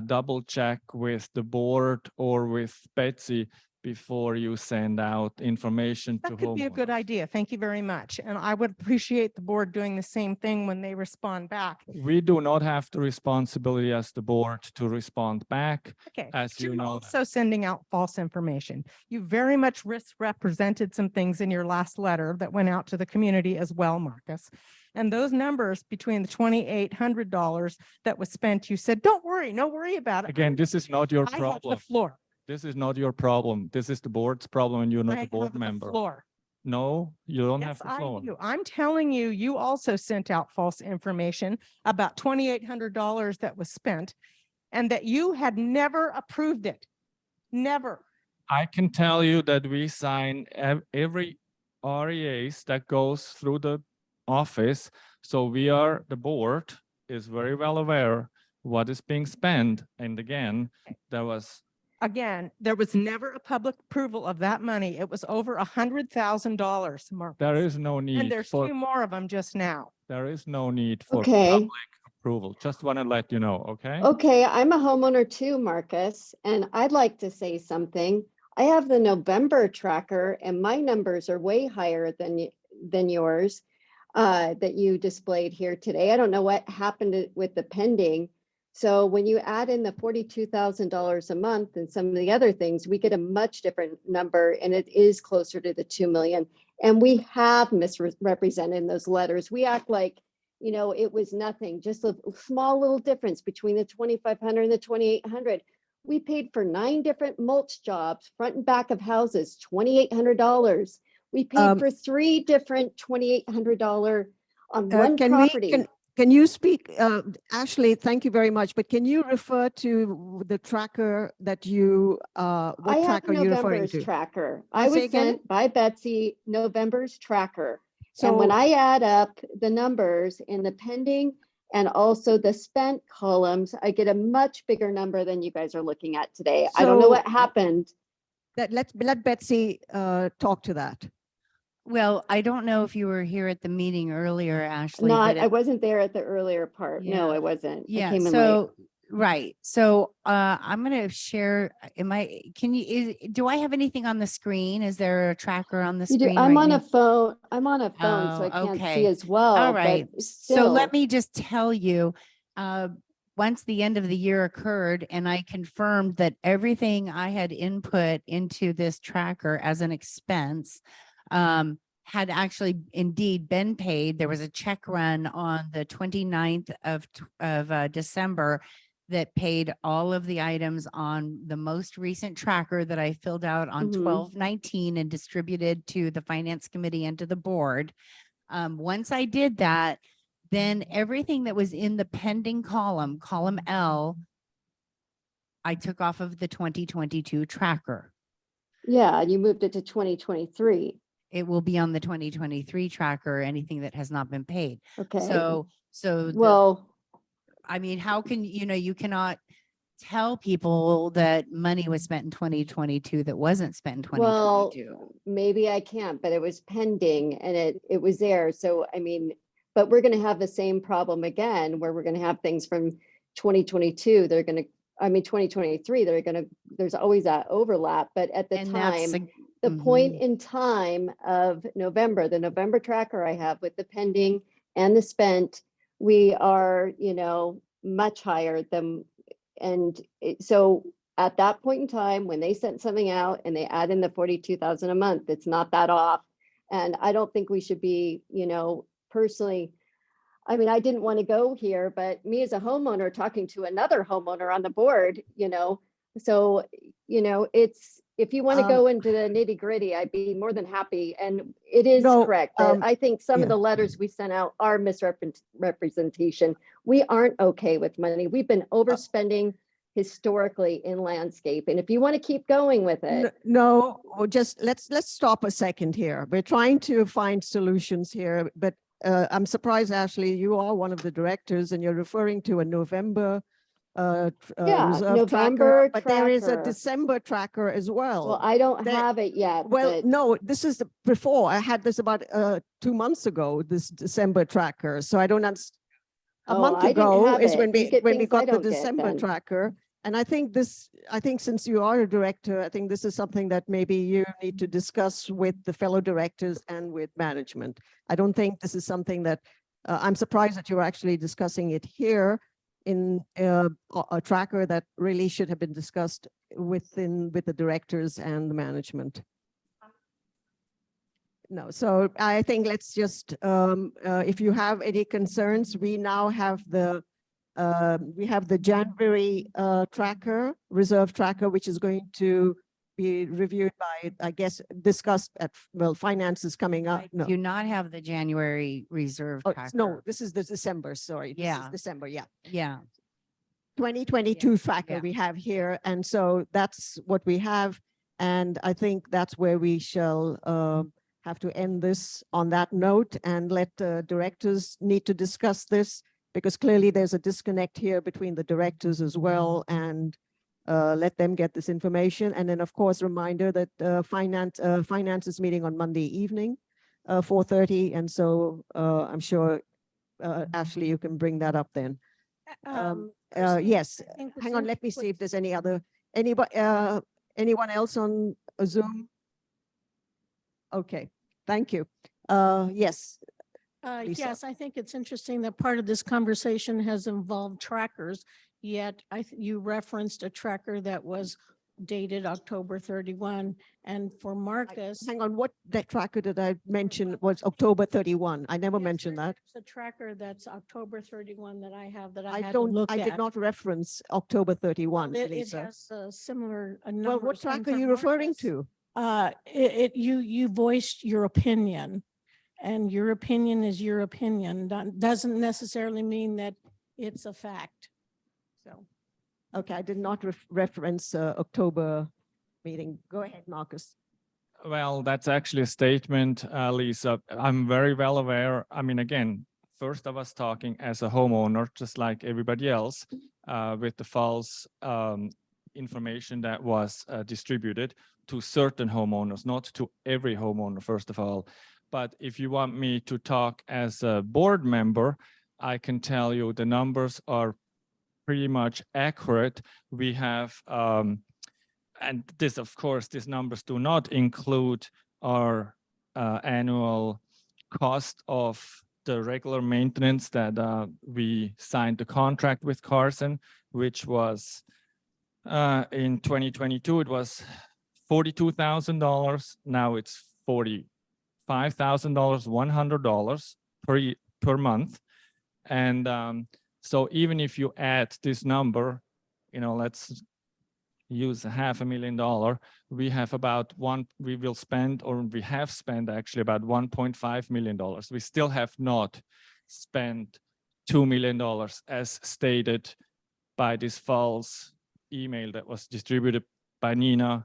double check with the board or with Betsy before you send out information to That could be a good idea. Thank you very much. And I would appreciate the board doing the same thing when they respond back. We do not have the responsibility as the board to respond back. Okay. As you know. Also sending out false information. You very much misrepresented some things in your last letter that went out to the community as well, Marcus. And those numbers between the $2,800 that was spent, you said, don't worry, no worry about it. Again, this is not your I have problem. the floor. This is not your problem. This is the board's problem, and you're not I a board have the member. floor. No, you don't have Yes, the I floor. do. I'm telling you, you also sent out false information about $2,800 that was spent and that you had never approved it. Never. I can tell you that we sign every REAs that goes through the office. So the board is very well aware what is being spent. And again, there was Again, there was never a public approval of that money. It was over $100,000, Mark. there is no And need there's for two more of them just now. there is no need for Okay. public approval. Just want to let you know, okay? Okay, I'm a homeowner too, Marcus, and I'd like to say something. I have the November tracker and my numbers are way higher than yours that you displayed here today. I don't know what happened with the pending. So when you add in the $42,000 a month and some of the other things, we get a much different number and it is closer to the 2 million. And we have misrepresented in those letters. We act like, you know, it was nothing, just a small little difference between the 2,500 and the 2,800. We paid for 9 different mulch jobs, front and back of houses, $2,800. We paid for 3 different $2,800 on one property. Can you speak, Ashley, thank you very much, but can you refer to the tracker that you, I what have tracker you're referring November's to? tracker. Say I was again? sent by Betsy November's tracker. And when So- I add up the numbers in the pending and also the spent columns, I get a much bigger number than you guys are looking at today. I don't know So- what happened. Let Betsy talk to that. Well, I don't know if you were here at the meeting earlier, Ashley. Not, but I wasn't there at the earlier part. No, Yeah. I wasn't. I Yeah, came in late. so, right. So, I'm gonna share, do I have anything on the screen? Is there a tracker on the You do, screen? I'm right on now? a phone, so I Oh, can't see okay. as well. All but right. So still. let me just tell you, once the end of the year occurred and I confirmed that everything I had input into this tracker as an expense, had actually indeed been paid. There was a check run on the 29th of December that paid all of the items on the most recent tracker that I filled out on Mhm. 12/19 and distributed to the finance committee and to the board. Once I did that, then everything that was in the pending column L, I took off of the 2022 tracker. Yeah, you moved it to 2023. It will be on the 2023 tracker, anything that has not been paid. Okay. So Well, I mean, how can, you cannot tell people that money was spent in 2022 that wasn't spent in well, 2022. maybe I can't, but it was pending and it was there. So, I mean, but we're going to have the same problem again, where we're going to have things from 2022. 2023, there's always that overlap, but at the And that's time, a- the point in time of November, the November tracker I have with the pending and the spent, we are, much higher than, so at that point in time, when they sent something out and they add in the 42,000 a month, it's not that off. And I don't think we should be, personally, I mean, I didn't want to go here, but me as a homeowner talking to another homeowner on the board, so, it's, if you want to go into the nitty gritty, I'd be more than happy. And it is No, correct that I think some of yeah. the letters we sent out are misrepresentation. We aren't okay with money. We've been overspending historically in landscape. And if you want to keep going with it, No, or just let's stop a second here. We're trying to find solutions here, but I'm surprised, Ashley, you are one of the directors and you're referring to a November Yeah, reserve November tracker, but there is a tracker. December tracker as well. well, I don't There- have it yet. Well, but- no, this is before. I had this about 2 months ago, this December tracker. So I don't understand. A Oh, month I didn't ago have is it. when You we get when we things I got the don't get December then. tracker. And I think since you are a director, I think this is something that maybe you need to discuss with the fellow directors and with management. I don't think this is something that, I'm surprised that you're actually discussing it here in a tracker that really should have been discussed with the directors and the management. No, so I think let's just, if you have any concerns, we now have the January tracker, reserve tracker, which is going to be reviewed by, I guess, discussed at, finance is coming up. No, Do not have the January reserve oh, tracker. no, this is the December, sorry. This is Yeah. December, yeah. Yeah. 2022 tracker we have here. And so that's what we have. And I think that's where we shall have to end this on that note and let the directors need to discuss this, because clearly there's a disconnect here between the directors as well, and let them get this information. And then, of course, reminder that finance is meeting on Monday evening, 4:30. And so I'm sure, Ashley, you can bring that up then. Yes, hang on, let me see if there's anyone else on Zoom? Okay, thank you. Yes. Lisa. Yes, I think it's interesting that part of this conversation has involved trackers, yet you referenced a tracker that was dated October 31. And for Marcus. Hang on, what that tracker did I mention was October 31? I never mentioned that. The tracker that's October 31 that I have that I I had to don't, look I at. did not reference October 31, It Lisa. has a similar Well, numbers. what And tracker are for you referring Marcus, to? you voiced your opinion, and your opinion is your opinion. Doesn't necessarily mean that it's a fact. So. Okay, I did not reference October meeting. Go ahead, Marcus. Well, that's actually a statement, Lisa. I'm very well aware. I mean, again, first I was talking as a homeowner, just like everybody else, with the false information that was distributed to certain homeowners, not to every homeowner, first of all. But if you want me to talk as a board member, I can tell you the numbers are pretty much accurate. We have, and this, of course, these numbers do not include our annual cost of the regular maintenance that we signed the contract with Carson, which was in 2022, it was $42,000. Now it's $45,000, $100 per month. And so even if you add this number, let's use $500,000, we have we will spend, or we have spent actually about $1.5 million. We still have not spent $2 million as stated by this false email that was distributed by Nina,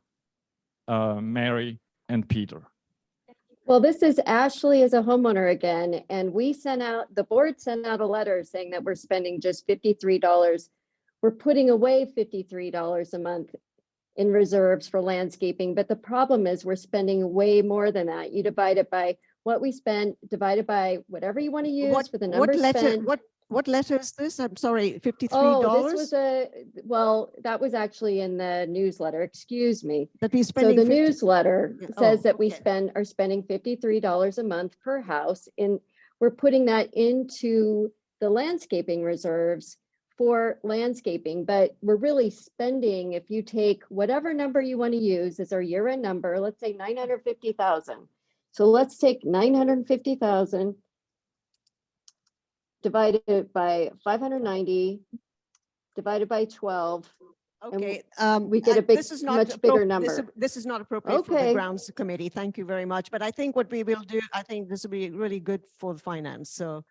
Mary, and Peter. Well, this is Ashley as a homeowner again, and the board sent out a letter saying that we're spending just $53. We're putting away $53 a month in reserves for landscaping, but the problem is we're spending way more than that. You divide it by what we spent, divided by whatever you want to use for the numbers spent. What letter is this? I'm sorry, $53? Oh, this was that was actually in the newsletter, excuse me. That we So spending the 50 newsletter Yeah, says oh, that we okay. are spending $53 a month per house, and we're putting that into the landscaping reserves for landscaping, but we're really spending, if you take whatever number you want to use as our year-end number, let's say 950,000. So let's take 950,000 divided by 590, divided by 12. Okay, we get a big, this is not much bigger number. This is not appropriate for the Okay. grounds committee. Thank you very much. But I think what we will do, I think this will be really good for the finance. So.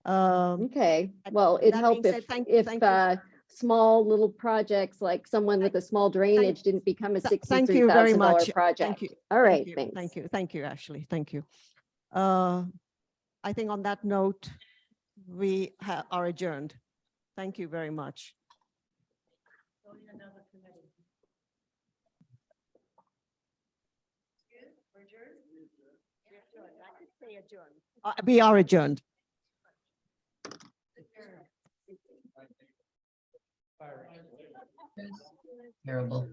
Okay, well, it'd that help being said, if thank you. small little projects like someone with a small drainage didn't become a Thank you very much. $63,000 project. Thank you. All right, Thank you. thanks. Thank you. Thank you, Ashley. Thank you. I think on that note, we are adjourned. Thank you very much. We are adjourned. Terrible.